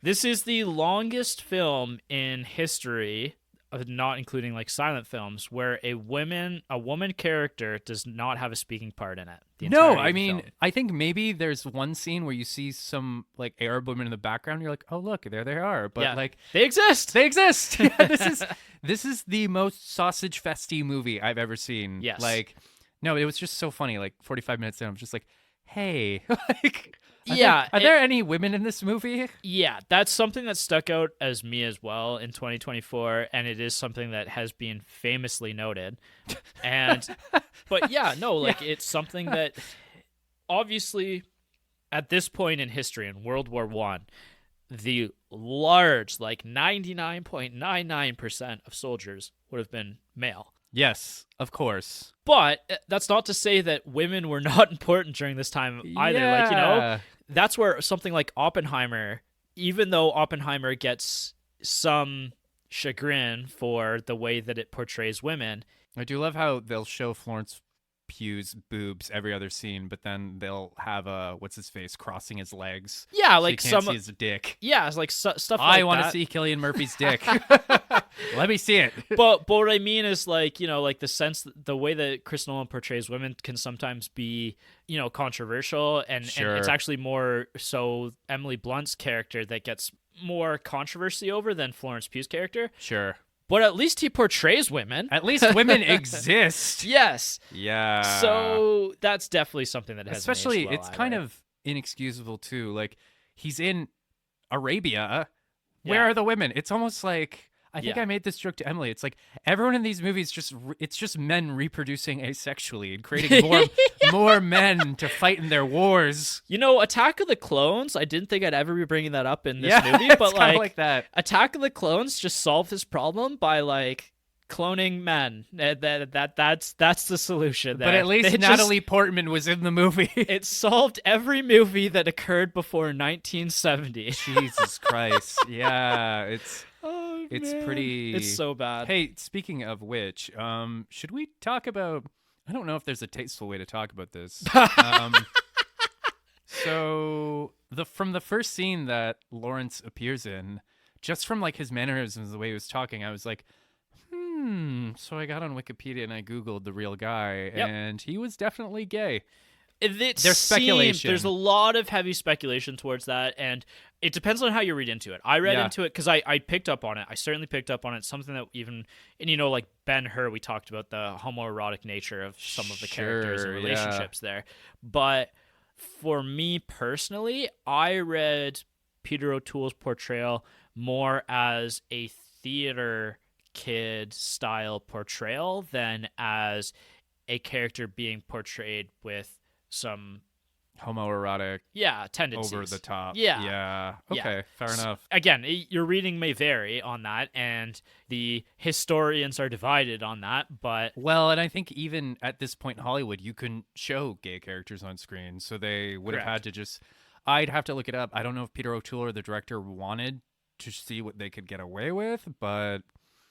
This is the longest film in history, not including like silent films, where a woman character does not have a speaking part in it. No, I mean, I think maybe there's one scene where you see some like Arab women in the background. You're like, "Oh, look, there they are." But like, they exist. They exist. Yeah, this is the most sausage festy movie I've ever seen. Yes. Like. No, it was just so funny. Like 45 minutes in, I'm just like, hey, like, are there any women in this movie? Yeah, that's something that stuck out as me as well in 2024, and it is something that has been famously noted. And, but yeah, no, like it's something that obviously at this point in history, in World War I, the large, like 99.99% of soldiers would have been male. Yes, of course. But that's not to say that women were not important during this time either. Yeah. Like, that's where something like Oppenheimer, even though Oppenheimer gets some chagrin for the way that it portrays women. I do love how they'll show Florence Pugh's boobs every other scene, but then they'll have what's his face crossing his legs. Yeah, so like you can't see his dick. Yeah, it's like stuff like that. I want to see Cillian Murphy's dick. Let me see it. But what I mean is like, like the way that Chris Nolan portrays women can sometimes be, controversial and it's actually more so Emily Blunt's character that gets more controversy over than Florence Pugh's character. Sure. But at least he portrays women. At least women exist. Yes. Yeah. So that's definitely something that has especially well it's kind of inexcusable too. Like he's in Arabia. Where are the women? It's almost like I think I made this joke to Emily. It's like everyone in these movies it's just men reproducing asexually and creating more men to fight in their wars. You know, Attack of the Clones, I didn't think I'd ever be bringing that up in this movie, but it's like that. Attack of the Clones just solved this problem by like cloning men. That's the solution there. But at least Natalie Portman was in the movie. It solved every movie that occurred before 1970. Jesus Christ. Yeah, it's man. pretty. It's so bad. Hey, speaking of which, should we talk about? I don't know if there's a tasteful way to talk about this. So from the first scene that Lawrence appears in, just from like his mannerisms, the way he was talking, I was like, So I got on Wikipedia and I Googled the real guy, and he was definitely gay. There's speculation. There's a lot of heavy speculation towards that, and it depends on how you read into it. I read into it because I picked up on it. I certainly picked up on it. Something that even, and like Ben-Hur, we talked about the homoerotic nature of some of the characters and relationships there. But for me personally, I read Peter O'Toole's portrayal more as a theater kid style portrayal than as a character being portrayed with some homoerotic tendencies over the top. Okay, fair enough. Again, your reading may vary on that, and the historians are divided on that, but well, and I think even at this point in Hollywood you couldn't show gay characters on screen, so they would have had to just I'd have to look it up. I don't know if Peter O'Toole or the director wanted to see what they could get away with, but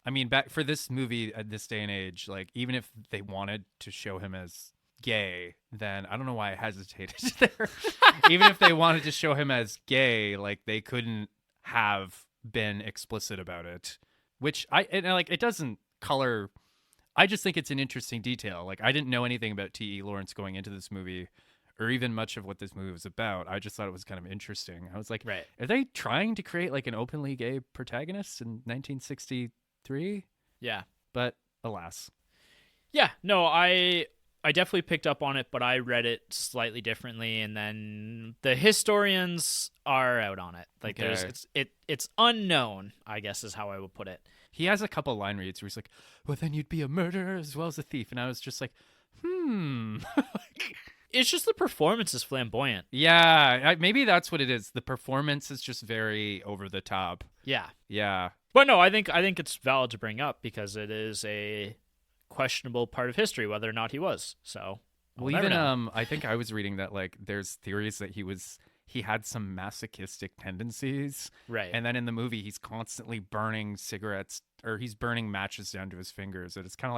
I mean, back for this movie at this day and age, like even if they wanted to show him as gay, then I don't know why I hesitated there. Even if they wanted to show him as gay, like they couldn't have been explicit about it, which it doesn't color. I just think it's an interesting detail. Like I didn't know anything about T.E. Lawrence going into this movie, or even much of what this movie was about. I just thought it was kind of interesting. I was like, are they trying to create like an openly gay protagonist in 1963? Yeah. But alas. Yeah, no, I definitely picked up on it, but I read it slightly differently, and then the historians are out on it. Like it's unknown, I guess is how I would put it. He has a couple line reads where he's like, well, then you'd be a murderer as well as a thief. And I was just like, It's just the performance is flamboyant. Yeah, maybe that's what it is. The performance is just very over the top. Yeah. But no, I think it's valid to bring up because it is a questionable part of history whether or not he was. So well, even I think I was reading that like there's theories that he had some masochistic tendencies, right? And then in the movie he's constantly burning cigarettes or he's burning matches down to his fingers, and it's kind of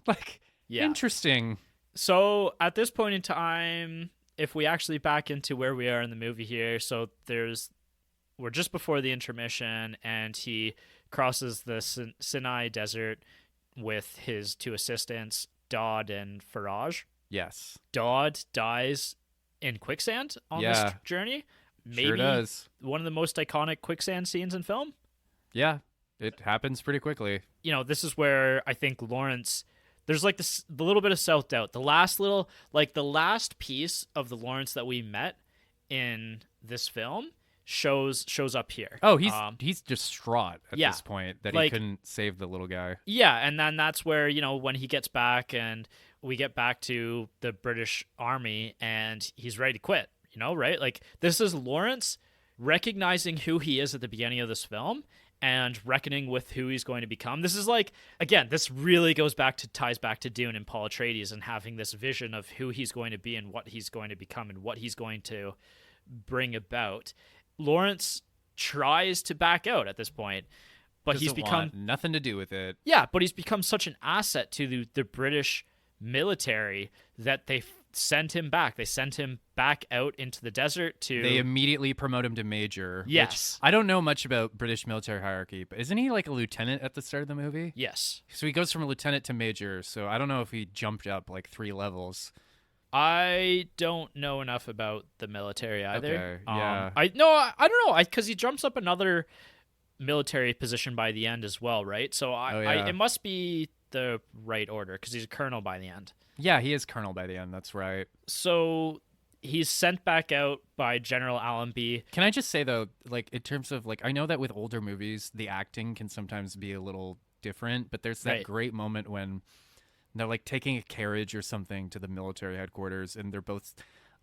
like interesting. So at this point in time, if we actually back into where we are in the movie here, so we're just before the intermission, and he crosses the Sinai Desert with his two assistants, Dodd and Faraj. Yes. Dodd dies in quicksand on this journey. Maybe sure does. One of the most iconic quicksand scenes in film. Yeah, it happens pretty quickly. This is where I think Lawrence... There's like the little bit of self-doubt. The last piece of the Lawrence that we met in this film shows up here. Oh, he's distraught at this point that he couldn't save the little guy. Yeah, and then that's where, when he gets back and we get back to the British Army and he's ready to quit, right? Like this is Lawrence recognizing who he is at the beginning of this film and reckoning with who he's going to become. This is like, again, this really ties back to Dune and Paul Atreides and having this vision of who he's going to be and what he's going to become and what he's going to bring about. Lawrence tries to back out at this point, but he's become nothing to do with it. Yeah, but he's become such an asset to the British military that they sent him back. They sent him back out into the desert to... They immediately promote him to major. Yes. I don't know much about British military hierarchy, but isn't he like a lieutenant at the start of the movie? Yes. So he goes from a lieutenant to major, so I don't know if he jumped up like 3 levels. I don't know enough about the military either. Okay, yeah. I don't know, because he jumps up another military position by the end as well, right? So it must be the right order because he's a colonel by the end. Yeah, he is colonel by the end. That's right. So he's sent back out by General Allenby. Can I just say, though, like, in terms of, like, I know that with older movies, the acting can sometimes be a little different, but there's that great moment when they're, like, taking a carriage or something to the military headquarters, and they're both,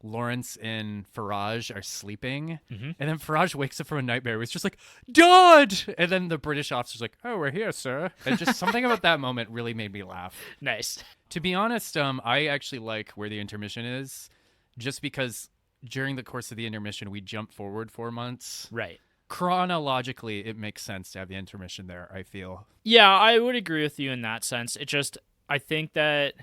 Lawrence and Faraj are sleeping, and then Faraj wakes up from a nightmare. It's just like, Dad! And then the British officer's like, oh, we're here, sir. And just something about that moment really made me laugh. Nice. To be honest, I actually like where the intermission is, just because during the course of the intermission, we jump forward 4 months. Right. Chronologically, it makes sense to have the intermission there, I feel. Yeah, I would agree with you in that sense. It just, I think that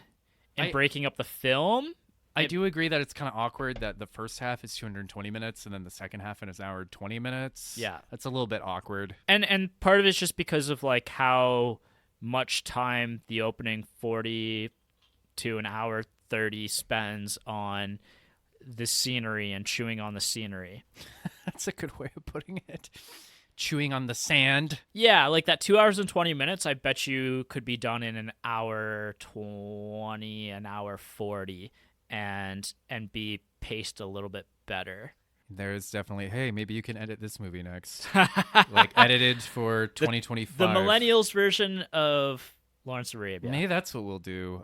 in breaking up the film... I do agree that it's kind of awkward that the first half is 220 minutes and then the second half is an hour 20 minutes. Yeah. That's a little bit awkward. And part of it's just because of like how much time the opening 40 to an hour 30 spends on the scenery and chewing on the scenery. That's a good way of putting it. Chewing on the sand. Yeah, like that 2 hours and 20 minutes, I bet you could be done in an hour 20, an hour 40. And be paced a little bit better. There's definitely, hey, maybe you can edit this movie next. Like, edited for 2025. The millennials version of Lawrence of Arabia. Maybe that's what we'll do.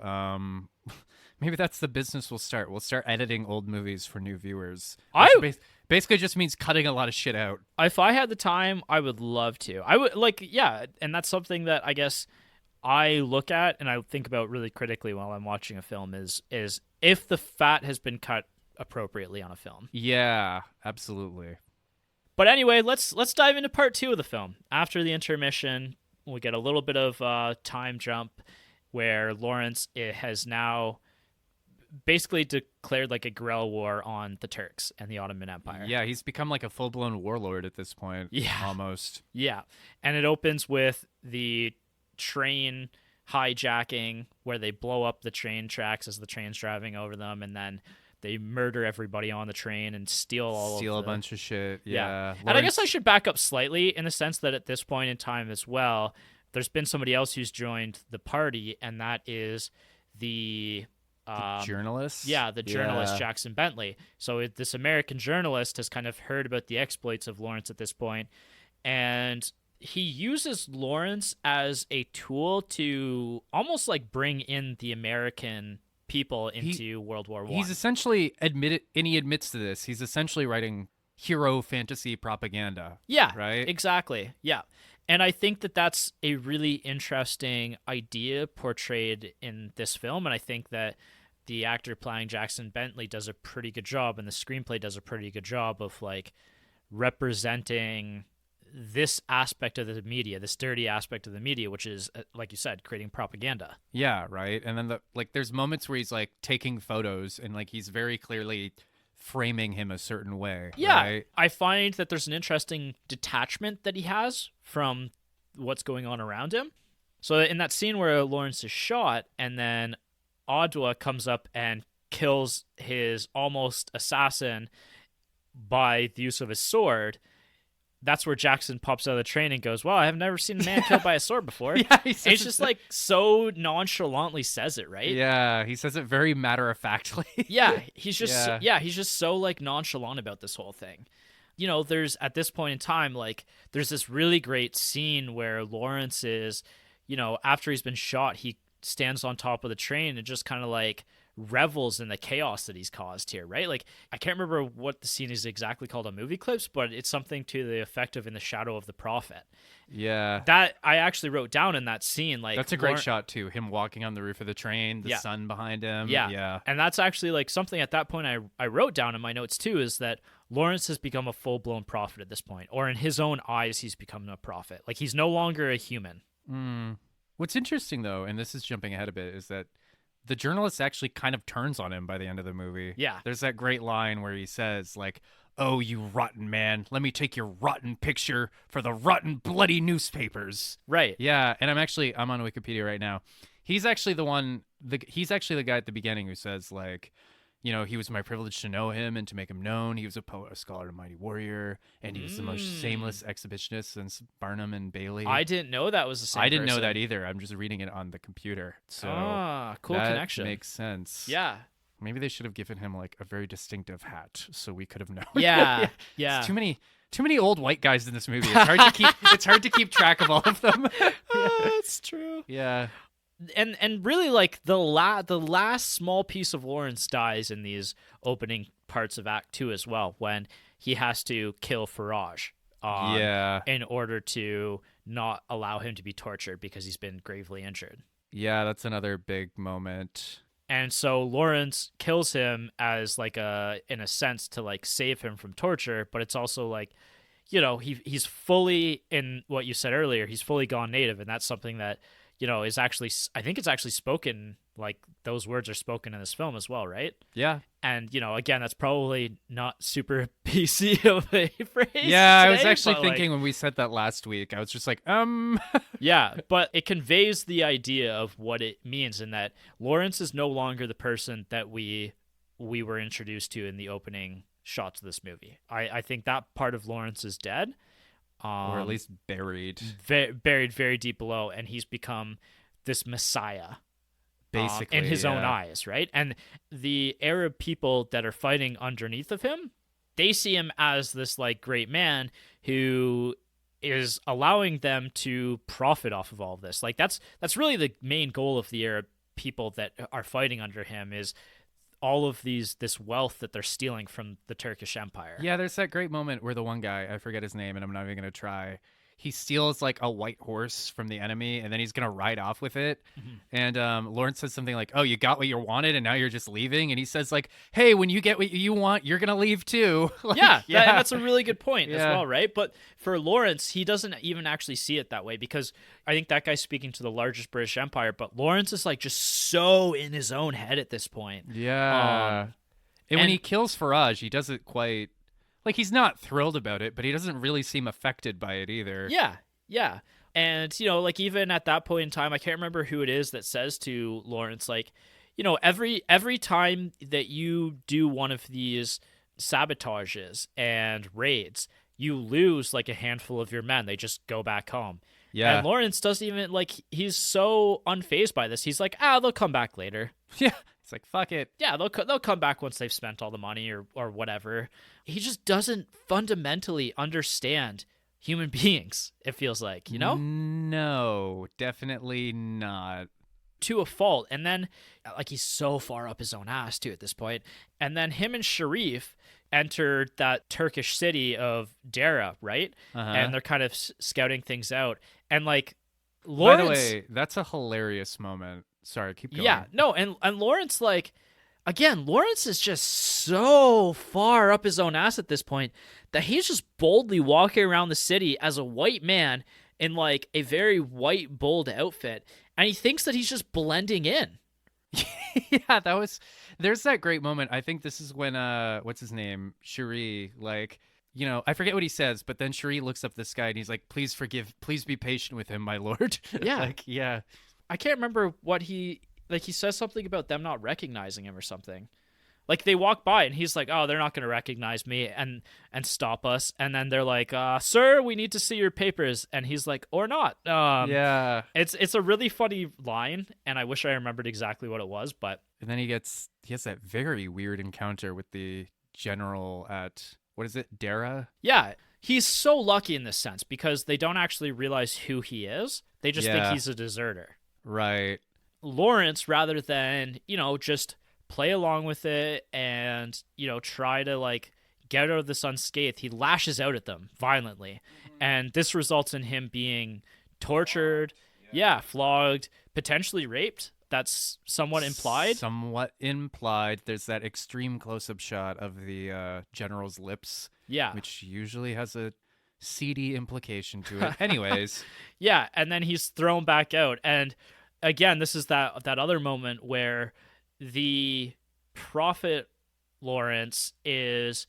Maybe that's the business we'll start. We'll start editing old movies for new viewers. Basically just means cutting a lot of shit out. If I had the time, I would love to. I would, like, yeah, and that's something that I guess I look at and I think about really critically while I'm watching a film is if the fat has been cut appropriately on a film. Yeah, absolutely. But anyway, let's dive into part 2 of the film. After the intermission, we get a little bit of time jump where Lawrence has now basically declared like a guerrilla war on the Turks and the Ottoman Empire. Yeah, he's become like a full-blown warlord at this point. Yeah. Almost. Yeah. And it opens with the train hijacking where they blow up the train tracks as the train's driving over them, and then they murder everybody on the train and steal a bunch of shit. Yeah. And I guess I should back up slightly in the sense that at this point in time as well, there's been somebody else who's joined the party, and that is the journalist? Yeah, the journalist Jackson Bentley. So this American journalist has kind of heard about the exploits of Lawrence at this point, and he uses Lawrence as a tool to almost like bring in the American people into World War I. He's essentially he admits to this. He's essentially writing hero fantasy propaganda. Yeah, right? Exactly. Yeah. And I think that that's a really interesting idea portrayed in this film. And I think that the actor playing Jackson Bentley does a pretty good job, and the screenplay does a pretty good job of like representing this aspect of the media, this dirty aspect of the media, which is, like you said, creating propaganda. Yeah, right. And then there's moments where he's like taking photos and like he's very clearly framing him a certain way. Yeah, right? I find that there's an interesting detachment that he has from what's going on around him. So in that scene where Lawrence is shot and then Adwa comes up and kills his almost assassin by the use of his sword, that's where Jackson pops out of the train and goes, wow, I've never seen a man killed by a sword before. Yeah, he's just like so nonchalantly says it, right? Yeah, he says it very matter-of-factly. He's just so like nonchalant about this whole thing. You know, there's at this point in time, like there's this really great scene where Lawrence is, you know, after he's been shot, he stands on top of the train and just kind of like revels in the chaos that he's caused here, right? Like, I can't remember what the scene is exactly called on movie clips, but it's something to the effect of in the shadow of the prophet. Yeah. That I actually wrote down in that scene. Like, that's a great shot too. Him walking on the roof of the train, the sun behind him. Yeah. And that's actually like something at that point I wrote down in my notes too, is that Lawrence has become a full-blown prophet at this point, or in his own eyes, he's become a prophet. Like, he's no longer a human. What's interesting though, and this is jumping ahead a bit, is that the journalist actually kind of turns on him by the end of the movie. Yeah. There's that great line where he says, like, oh, you rotten man, let me take your rotten picture for the rotten bloody newspapers. Right. Yeah, and I'm on Wikipedia right now. He's actually the guy at the beginning who says, like, he was my privilege to know him and to make him known. He was a poet, a scholar, a mighty warrior, and he was the most shameless exhibitionist since Barnum and Bailey. I didn't know that was the same I didn't know person. that either. I'm just reading it on the computer. So cool that connection. makes sense. Yeah. Maybe they should have given him like a very distinctive hat so we could have known. Yeah. It's too many old white guys in this movie. It's hard to keep track of all of them. That's true. Yeah. And really, like, the last small piece of Lawrence dies in these opening parts of Act 2 as well, when he has to kill Farage in order to not allow him to be tortured because he's been gravely injured. Yeah, that's another big moment. And so Lawrence kills him as like in a sense to like save him from torture, but it's also like, he's fully, in what you said earlier, he's fully gone native, and that's something that, is actually, I think it's actually spoken, like those words are spoken in this film as well, right? Yeah. And, again, that's probably not super PC of a phrase. Yeah, today, I was actually but, thinking when we said that last week, I was just like, Yeah, but it conveys the idea of what it means, in that Lawrence is no longer the person that we were introduced to in the opening shots of this movie. I think that part of Lawrence is dead. or at least buried. Buried very deep below, and he's become this messiah. Basically, in his own eyes, right? And the Arab people that are fighting underneath of him, they see him as this like great man who is allowing them to profit off of all of this. Like that's really the main goal of the Arab people that are fighting under him, is all of this wealth that they're stealing from the Turkish Empire. Yeah, there's that great moment where the one guy, I forget his name and I'm not even going to try, he steals like a white horse from the enemy and then he's going to ride off with it. Mm-hmm. And Lawrence says something like, oh, you got what you wanted and now you're just leaving. And he says like, hey, when you get what you want, you're going to leave too. Like, yeah, and that's a really good point as Yeah. well, right? But for Lawrence, he doesn't even actually see it that way, because I think that guy's speaking to the largest British Empire, but Lawrence is like just so in his own head at this point. Yeah. And when and- he kills Faraj, he doesn't quite, like he's not thrilled about it, but he doesn't really seem affected by it either. Yeah. And, like even at that point in time, I can't remember who it is that says to Lawrence, like, every time that you do one of these sabotages and raids, you lose like a handful of your men. They just go back home. Yeah. And Lawrence doesn't even, like, he's so unfazed by this. He's like, they'll come back later. Yeah. It's like, fuck it. Yeah, they'll come back once they've spent all the money or whatever. He just doesn't fundamentally understand human beings, it feels like, No, definitely not. To a fault. And then, like, he's so far up his own ass, too, at this point. And then him and Sharif enter that Turkish city of Dara, right? Uh-huh. And they're kind of scouting things out. And, like, Lawrence... By the way, that's a hilarious moment. Sorry, keep going. Yeah, no, and Lawrence, like... Again, Lawrence is just so far up his own ass at this point that he's just boldly walking around the city as a white man in like a very white, bold outfit, and he thinks that he's just blending in. Yeah, there's that great moment. I think this is when what's his name? Cherie, like, I forget what he says, but then Cherie looks up this guy and he's like, please be patient with him, my lord. Yeah. Like, yeah. I can't remember what he says something about them not recognizing him or something. Like, they walk by and he's like, oh, they're not going to recognize me and stop us. And then they're like, sir, we need to see your papers. And he's like, or not. Yeah. It's a really funny line, and I wish I remembered exactly what it was, but... And then he has that very weird encounter with the general at, what is it, Dara? Yeah, he's so lucky in this sense because they don't actually realize who he is. They just think he's a deserter. Right. Lawrence, rather than, just play along with it and, try to, like, get out of this unscathed, he lashes out at them violently. Mm-hmm. And this results in him being tortured, flogged, potentially raped. That's somewhat implied. There's that extreme close-up shot of the general's lips, which usually has a seedy implication to it. Anyways. Yeah, and then he's thrown back out. And again, this is that other moment where the prophet Lawrence is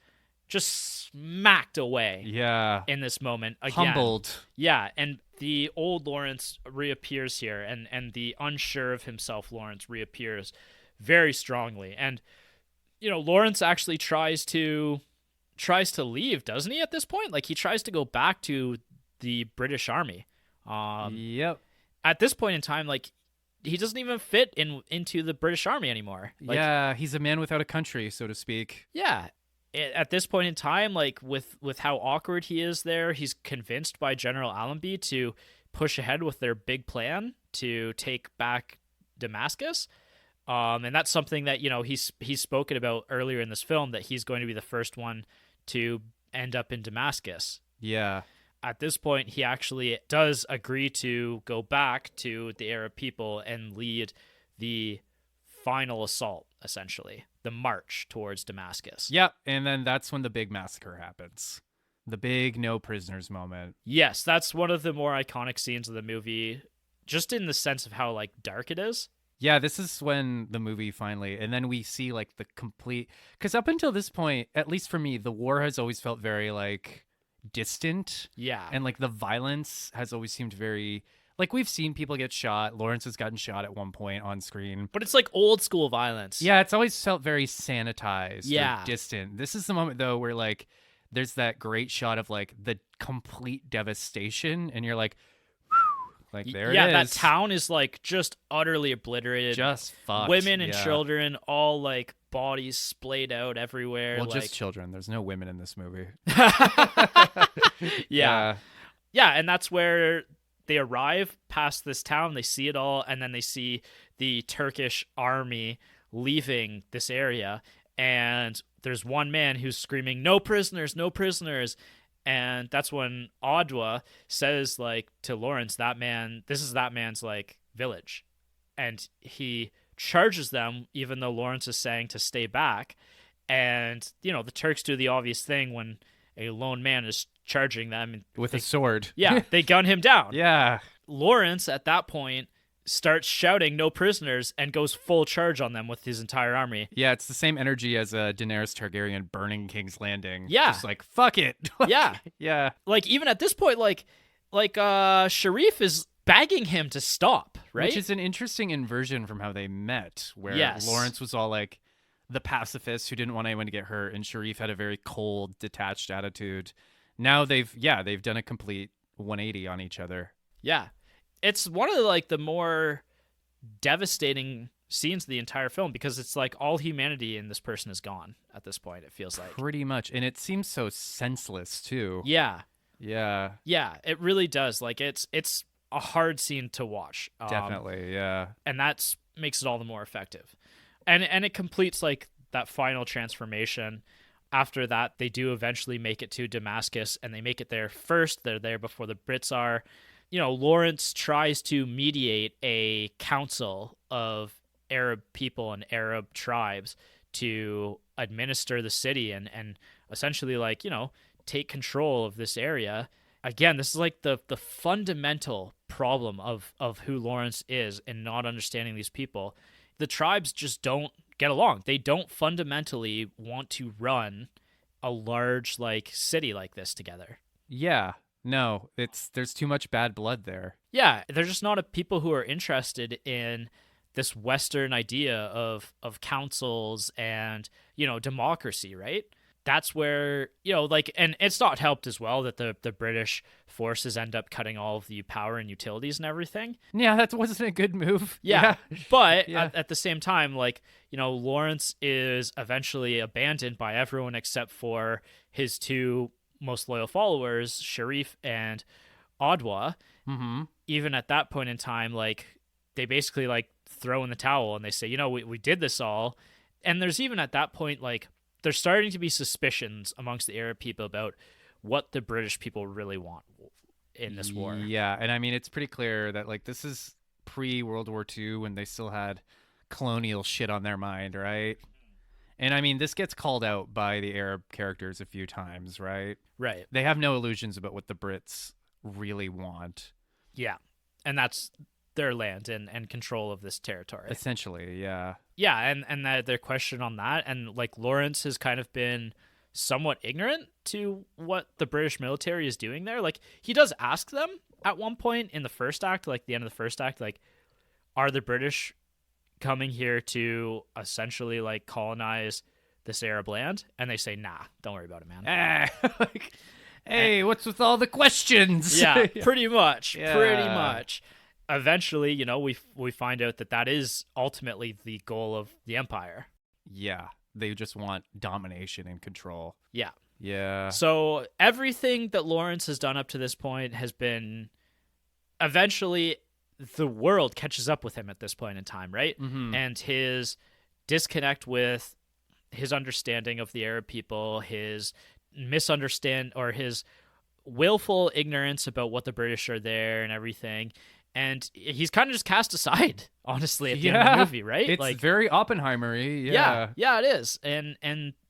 just smacked away. Yeah. In this moment again. Humbled. Yeah, and the old Lawrence reappears here, and the unsure of himself Lawrence reappears very strongly. And Lawrence actually tries to leave, doesn't he, at this point? Like, he tries to go back to the British Army. Yep. At this point in time, like, he doesn't even fit into the British Army anymore. Like, Yeah, he's a man without a country, so to speak. yeah. At this point in time, like, with how awkward he is there, he's convinced by General Allenby to push ahead with their big plan to take back Damascus. And that's something that, he's spoken about earlier in this film, that he's going to be the first one to end up in Damascus. Yeah. At this point, he actually does agree to go back to the Arab people and lead the final assault, essentially, the march towards Damascus. Yep, and then that's when the big massacre happens. The big no prisoners moment. Yes, that's one of the more iconic scenes of the movie, just in the sense of how, like, dark it is. Yeah, this is when the movie finally, and then we see like the complete, because up until this point, at least for me, the war has always felt very like distant. Yeah. And like the violence has always seemed very, like, we've seen people get shot. Lawrence has gotten shot at one point on screen. But it's like old school violence. Yeah, it's always felt very sanitized, Yeah, or distant. This is the moment though where like there's that great shot of like the complete devastation, and you're like, like, there it is. Yeah, that town is like just utterly obliterated. Just fucked. Women and children, all like bodies splayed out everywhere. Well, like... just children. There's no women in this movie. Yeah, and that's where they arrive past this town. They see it all, and then they see the Turkish army leaving this area. And there's one man who's screaming, "No prisoners, no prisoners." And that's when Adwa says, like, to Lawrence, this is that man's, like, village. And he charges them, even though Lawrence is saying to stay back. And, the Turks do the obvious thing when a lone man is charging them. With a sword. Yeah, they gun him down. Yeah. Lawrence, at that point, starts shouting "no prisoners" and goes full charge on them with his entire army. Yeah, it's the same energy as Daenerys Targaryen burning King's Landing. Yeah. Just like, fuck it. Yeah. Yeah. Like, even at this point, like Sharif is begging him to stop, right? Which is an interesting inversion from how they met, where Yes. Lawrence was all like the pacifist who didn't want anyone to get hurt, and Sharif had a very cold, detached attitude. Now they've done a complete 180 on each other. Yeah. It's one of the more devastating scenes of the entire film, because it's like all humanity in this person is gone at this point, it feels like. Pretty much. And it seems so senseless, too. Yeah. Yeah. Yeah, it really does. Like, it's a hard scene to watch. Definitely, yeah. And that makes it all the more effective. And it completes, like, that final transformation. After that, they do eventually make it to Damascus, and they make it there first. They're there before the Brits are. Lawrence tries to mediate a council of Arab people and Arab tribes to administer the city and essentially, like, take control of this area. Again, this is like the fundamental problem of who Lawrence is in not understanding these people. The tribes just don't get along. They don't fundamentally want to run a large, like, city like this together. Yeah. No, there's too much bad blood there. Yeah, they're just not a people who are interested in this Western idea of councils and, democracy, right? That's where, and it's not helped as well that the British forces end up cutting all of the power and utilities and everything. Yeah, that wasn't a good move. Yeah. But Yeah. At the same time, like, Lawrence is eventually abandoned by everyone except for his two most loyal followers, Sharif and Adwa. Mm-hmm. Even at that point in time, like, they basically, like, throw in the towel and they say, we did this all. And there's even at that point, like, there's starting to be suspicions amongst the Arab people about what the British people really want in this war. Yeah, and I mean, it's pretty clear that, like, this is pre-World War II when they still had colonial shit on their mind, right? And I mean, this gets called out by the Arab characters a few times, right? Right. They have no illusions about what the Brits really want. Yeah. And that's their land and control of this territory. Essentially, yeah. Yeah, and their question on that, and, like, Lawrence has kind of been somewhat ignorant to what the British military is doing there. Like, he does ask them at one point in the first act, like the end of the first act, like, are the British coming here to essentially, like, colonize this Arab land? And they say, nah, don't worry about it, man. Like, hey, what's with all the questions? Yeah, pretty much. Yeah. Pretty much. Eventually, we find out that is ultimately the goal of the empire. Yeah, they just want domination and control. Yeah. Yeah. So everything that Lawrence has done up to this point has been, eventually the world catches up with him at this point in time, right? Mm-hmm. And his disconnect with his understanding of the Arab people, his his willful ignorance about what the British are there and everything. And he's kind of just cast aside, honestly, at the end of the movie, right? It's very Oppenheimer-y. Yeah, it is. And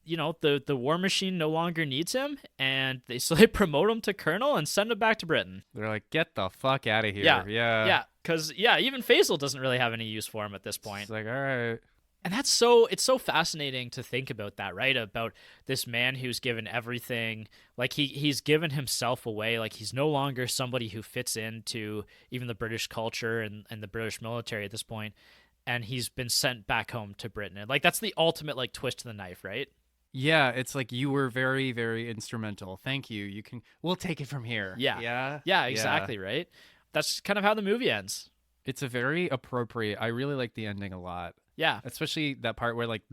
the war machine no longer needs him, and they promote him to colonel and send him back to Britain. They're like, get the fuck out of here. Yeah. Because even Faisal doesn't really have any use for him at this point. It's like, all right. And it's so fascinating to think about that, right? About this man who's given everything, like he's given himself away, like he's no longer somebody who fits into even the British culture and the British military at this point, and he's been sent back home to Britain. And like that's the ultimate like twist to the knife, right? Yeah, it's like, you were very, very instrumental. Thank you. We'll take it from here. Yeah, exactly, right? That's kind of how the movie ends. It's a very appropriate. I really like the ending a lot. Yeah. Especially that part where like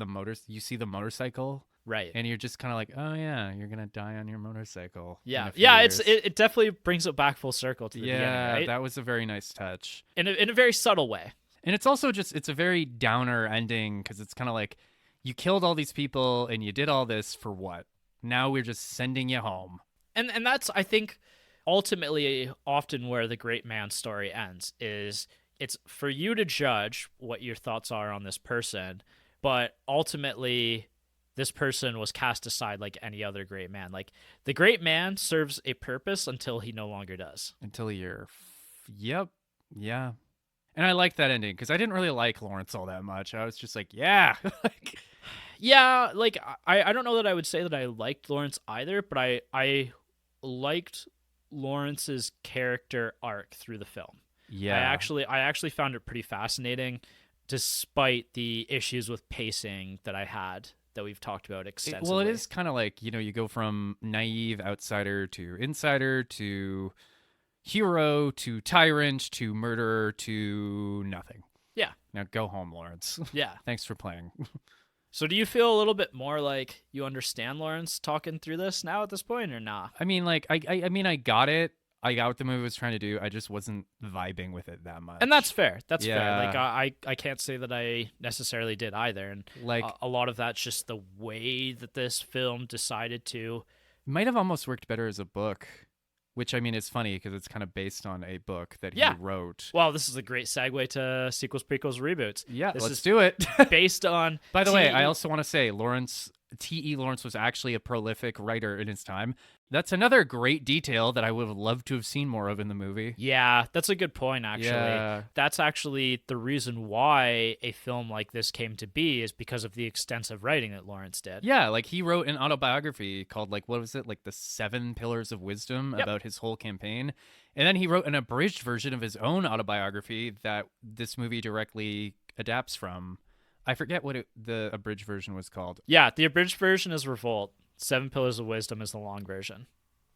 you see the motorcycle. Right. And you're just kind of like, oh yeah, you're going to die on your motorcycle. Yeah. in a few Yeah, years. it definitely brings it back full circle to the beginning, right? That was a very nice touch. In a very subtle way. And it's also it's a very downer ending, because it's kind of like, you killed all these people and you did all this for what? Now we're just sending you home. And that's, I think, ultimately often where the great man's story ends, is it's for you to judge what your thoughts are on this person, but ultimately this person was cast aside like any other great man. Like the great man serves a purpose until he no longer does. Until Yep. Yeah. And I like that ending, because I didn't really like Lawrence all that much. I was just like, yeah. Yeah, like I don't know that I would say that I liked Lawrence either, but I liked Lawrence's character arc through the film. Yeah. I actually found it pretty fascinating, despite the issues with pacing that I had that we've talked about extensively. Well, it is kind of like, you go from naive outsider to insider to hero to tyrant to murderer to nothing. Yeah. Now go home, Lawrence. Yeah. Thanks for playing. So do you feel a little bit more like you understand Lawrence talking through this now at this point, or nah? I mean, like, I mean, I got it. I got what the movie was trying to do. I just wasn't vibing with it that much. And that's fair. That's fair. Yeah. Like I can't say that I necessarily did either. And like, a lot of that's just the way that this film decided to. might have almost worked better as a book, which, I mean, is funny because it's kind of based on a book that he wrote. Well, this is a great segue to sequels, prequels, reboots. Yeah, this let's is do it. based on. By the way, I also want to say T.E. Lawrence was actually a prolific writer in his time. That's another great detail that I would have loved to have seen more of in the movie. Yeah, that's a good point, actually. Yeah. That's actually the reason why a film like this came to be, is because of the extensive writing that Lawrence did. Yeah, like he wrote an autobiography called, like, what was it? Like The 7 Pillars of Wisdom, about his whole campaign. And then he wrote an abridged version of his own autobiography that this movie directly adapts from. I forget what the abridged version was called. Yeah, the abridged version is Revolt. 7 Pillars of Wisdom is the long version.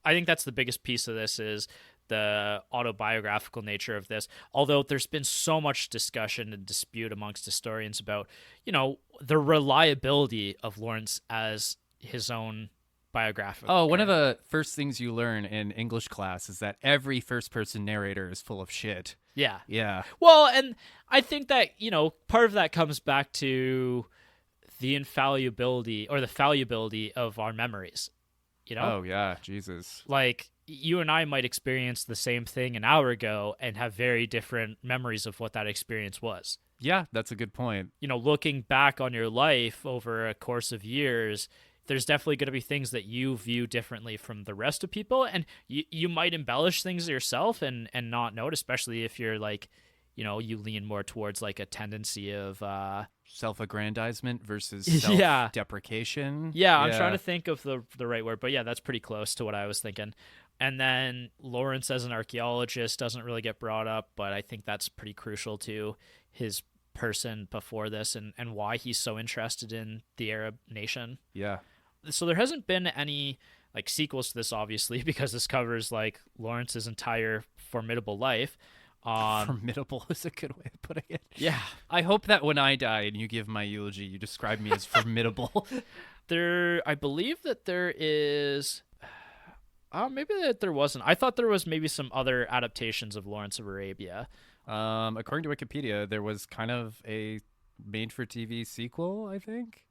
I think that's the biggest piece of this, is the autobiographical nature of this. Although there's been so much discussion and dispute amongst historians about, the reliability of Lawrence as his own biographical. Oh, one of the first things you learn in English class is that every first-person narrator is full of shit. Yeah. Yeah. Well, and I think that, part of that comes back to the infallibility or the fallibility of our memories, Oh, yeah. Jesus. Like, you and I might experience the same thing an hour ago and have very different memories of what that experience was. Yeah, that's a good point. Looking back on your life over a course of years, there's definitely going to be things that you view differently from the rest of people, and you might embellish things yourself and not note, especially if you're like, you lean more towards like a tendency of self-aggrandizement versus Yeah. self-deprecation. Yeah, I'm trying to think of the right word, but yeah, that's pretty close to what I was thinking. And then Lawrence as an archaeologist doesn't really get brought up, but I think that's pretty crucial to his person before this, and why he's so interested in the Arab nation. Yeah. So there hasn't been any like sequels to this, obviously, because this covers like Lawrence's entire formidable life. Formidable is a good way of putting it. Yeah. I hope that when I die and you give my eulogy, you describe me as formidable. I believe that there is. Maybe that there wasn't. I thought there was maybe some other adaptations of Lawrence of Arabia. According to Wikipedia, there was kind of a made-for-TV sequel, I think.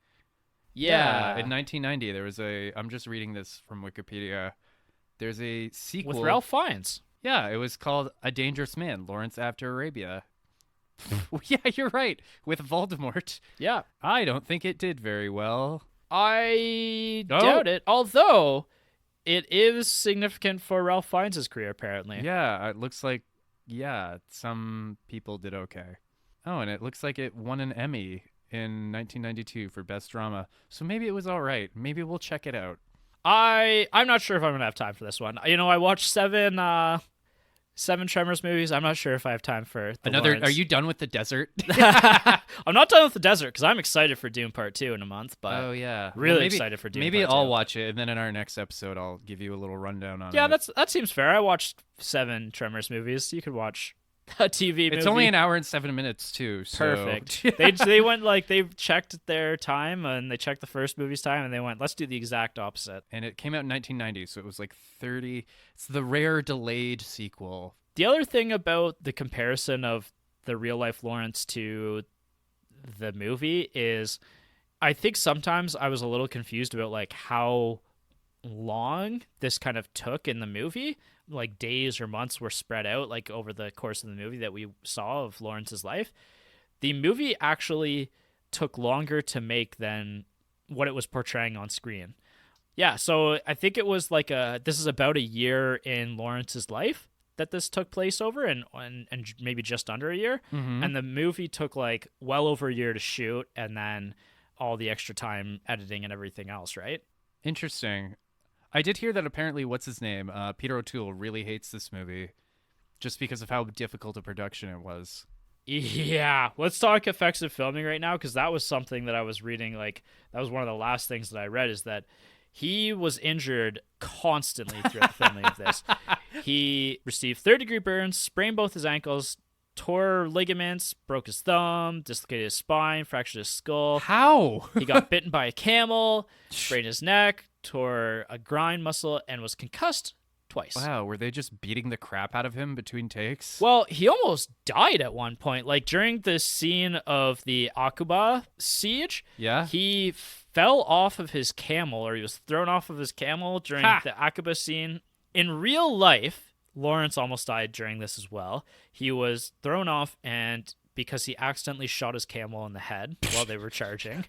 Yeah. In 1990, there was a. I'm just reading this from Wikipedia. There's a sequel with Ralph Fiennes. Yeah, it was called A Dangerous Man: Lawrence After Arabia. Yeah, you're right. With Voldemort. Yeah. I don't think it did very well. I doubt it. Although it is significant for Ralph Fiennes' career, apparently. Yeah, it looks like, some people did okay. Oh, and it looks like it won an Emmy in 1992 for Best Drama. So maybe it was all right. Maybe we'll check it out. I'm not sure if I'm going to have time for this one. I watched seven Tremors movies. I'm not sure if I have time for another. Lawrence. Are you done with the desert? I'm not done with the desert because I'm excited for Dune Part 2 in a month. But oh yeah, really excited for Dune. Maybe Part I'll 2. watch it, and then in our next episode, I'll give you a little rundown on it. Yeah, that seems fair. I watched 7 Tremors movies. You could watch a TV movie. It's only an hour and 7 minutes too. So. Perfect. they went they checked their time and they checked the first movie's time and they went, let's do the exact opposite. And it came out in 1990, so it was like 30. It's the rare delayed sequel. The other thing about the comparison of the real life Lawrence to the movie is I think sometimes I was a little confused about like how long this kind of took in the movie. Like days or months were spread out like over the course of the movie that we saw of Lawrence's life. The movie actually took longer to make than what it was portraying on screen. Yeah, so I think it was like this is about a year in Lawrence's life that this took place over, and maybe just under a year. Mm-hmm. And the movie took like well over a year to shoot, and then all the extra time editing and everything else, right? Interesting. I did hear that apparently, what's his name? Peter O'Toole really hates this movie just because of how difficult a production it was. Yeah, let's talk effects of filming right now, because that was something that I was reading. Like, that was one of the last things that I read, is that he was injured constantly throughout the filming of this. He received third-degree burns, sprained both his ankles, tore ligaments, broke his thumb, dislocated his spine, fractured his skull. How? He got bitten by a camel, sprained his neck, tore a groin muscle, and was concussed twice. Wow, were they just beating the crap out of him between takes? Well, he almost died at one point. Like, during the scene of the Aqaba siege, yeah, he fell off of his camel, or he was thrown off of his camel during the Aqaba scene. In real life, Lawrence almost died during this as well. He was thrown off, and because he accidentally shot his camel in the head while they were charging.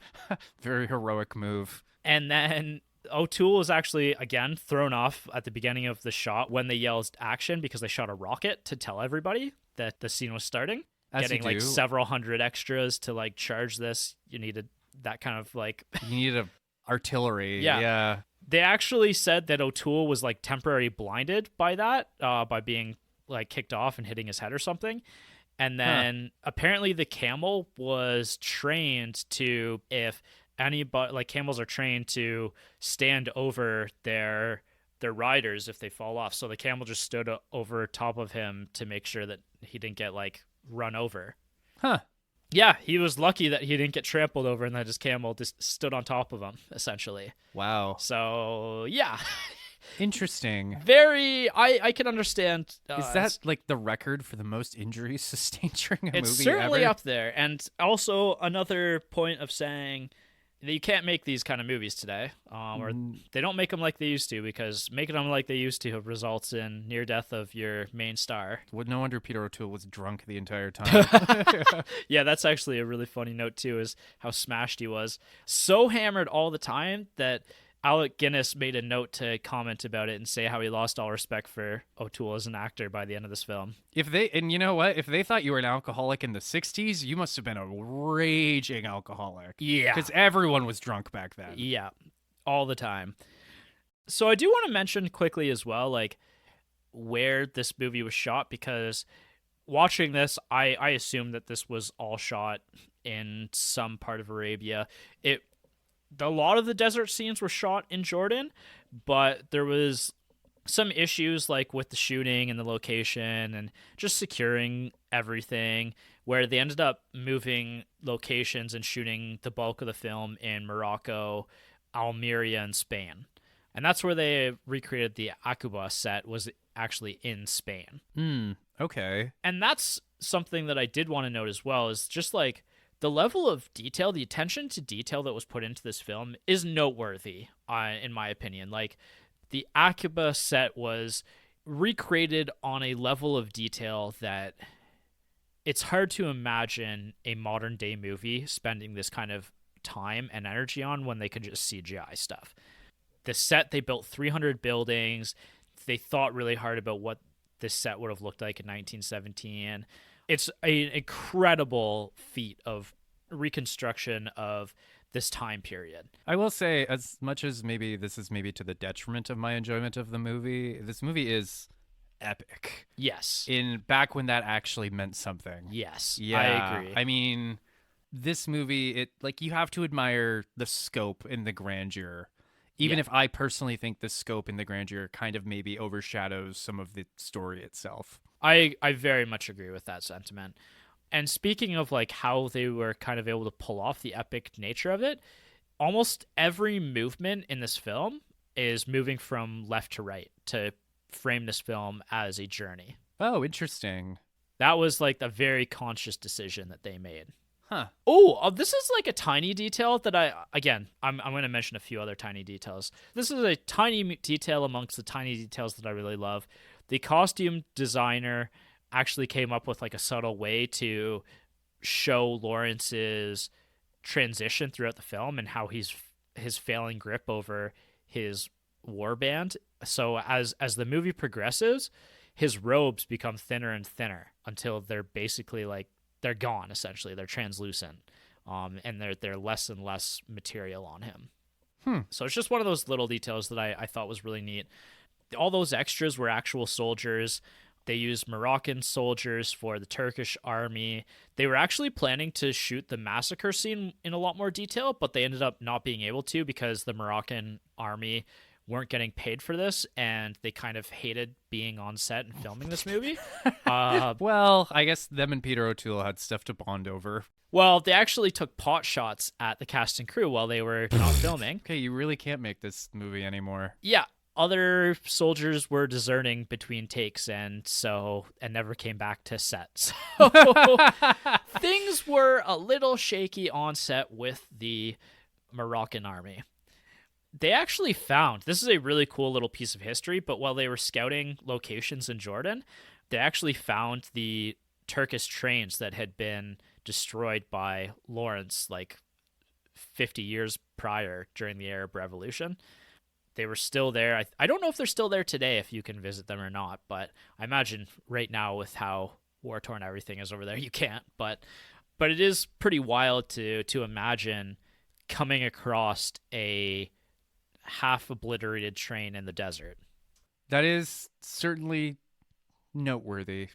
Very heroic move. And then O'Toole was actually, again, thrown off at the beginning of the shot when they yelled action, because they shot a rocket to tell everybody that the scene was starting. As Getting you like do. several hundred extras to like charge this. You needed that kind of like... You needed artillery. Yeah. They actually said that O'Toole was like temporarily blinded by that, by being like kicked off and hitting his head or something. And then apparently the camel was trained to, if anybody, like, camels are trained to stand over their riders if they fall off. So the camel just stood over top of him to make sure that he didn't get like run over. Huh. Yeah, he was lucky that he didn't get trampled over and that his camel just stood on top of him, essentially. Wow. So, yeah. Interesting. Very, I can understand. Is that like the record for the most injuries sustained during a movie? It's certainly ever? up there. And also another point of saying that you can't make these kind of movies today, or they don't make them like they used to, because making them like they used to results in near death of your main star. Well, no wonder Peter O'Toole was drunk the entire time. Yeah, that's actually a really funny note too, is how smashed he was. So hammered all the time that Alec Guinness made a note to comment about it and say how he lost all respect for O'Toole as an actor by the end of this film. And you know what? If they thought you were an alcoholic in the 60s, you must have been a raging alcoholic. Yeah. Because everyone was drunk back then. Yeah, all the time. So I do want to mention quickly as well, like, where this movie was shot, because watching this, I assumed that this was all shot in some part of Arabia. A lot of the desert scenes were shot in Jordan, but there was some issues like with the shooting and the location and just securing everything, where they ended up moving locations and shooting the bulk of the film in Morocco, Almeria, and Spain. And that's where they recreated the Akuba set, was actually in Spain. Okay. And that's something that I did want to note as well, is just like the level of detail, the attention to detail that was put into this film is noteworthy, in my opinion. Like, the Akuba set was recreated on a level of detail that it's hard to imagine a modern day movie spending this kind of time and energy on when they could just CGI stuff. The set, they built 300 buildings. They thought really hard about what this set would have looked like in 1917. It's an incredible feat of reconstruction of this time period. I will say, as much as maybe this is maybe to the detriment of my enjoyment of the movie, this movie is epic. Yes. In back when that actually meant something. Yes. Yeah. I agree. I mean, this movie, it like you have to admire the scope and the grandeur. Even if I personally think the scope and the grandeur kind of maybe overshadows some of the story itself. I very much agree with that sentiment. And speaking of like how they were kind of able to pull off the epic nature of it, almost every movement in this film is moving from left to right to frame this film as a journey. Oh, interesting. That was like a very conscious decision that they made. Huh. Oh, this is like a tiny detail that I'm going to mention a few other tiny details. This is a tiny detail amongst the tiny details that I really love. The costume designer actually came up with like a subtle way to show Lawrence's transition throughout the film and how his failing grip over his warband. So as the movie progresses, his robes become thinner and thinner until they're basically like they're gone, essentially. They're translucent, and they're less and less material on him. So it's just one of those little details that I thought was really neat. All those extras were actual soldiers. They used Moroccan soldiers for the Turkish army. They were actually planning to shoot the massacre scene in a lot more detail, but they ended up not being able to because the Moroccan army weren't getting paid for this, and they kind of hated being on set and filming this movie. Well, I guess them and Peter O'Toole had stuff to bond over. Well, they actually took pot shots at the cast and crew while they were not filming. Okay, you really can't make this movie anymore. Yeah, other soldiers were deserting between takes and never came back to set. So things were a little shaky on set with the Moroccan army. They actually found, this is a really cool little piece of history, but while they were scouting locations in Jordan, they actually found the Turkish trains that had been destroyed by Lawrence like 50 years prior during the Arab Revolution. They were still there. I don't know if they're still there today, if you can visit them or not, but I imagine right now with how war-torn everything is over there, you can't. But it is pretty wild to imagine coming across a half-obliterated train in the desert. That is certainly noteworthy.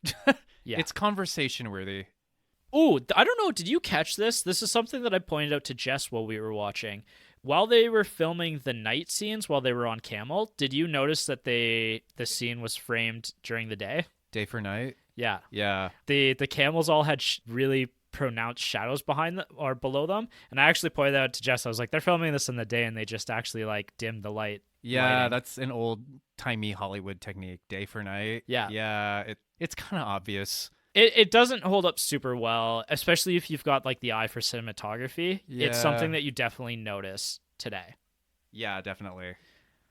Yeah. It's conversation worthy. Oh, I don't know. Did you catch this? This is something that I pointed out to Jess while we were watching. While they were filming the night scenes while they were on camel, did you notice that the scene was framed during the day? Day for night? Yeah. Yeah. The camels all had really pronounced shadows behind or below them, and I actually pointed out to Jess. I was like, they're filming this in the day, and they just actually like dimmed the light. Yeah, lighting. That's an old-timey Hollywood technique. Day for night. Yeah. Yeah, it's kind of obvious. It doesn't hold up super well, especially if you've got like the eye for cinematography. Yeah. It's something that you definitely notice today. Yeah, definitely.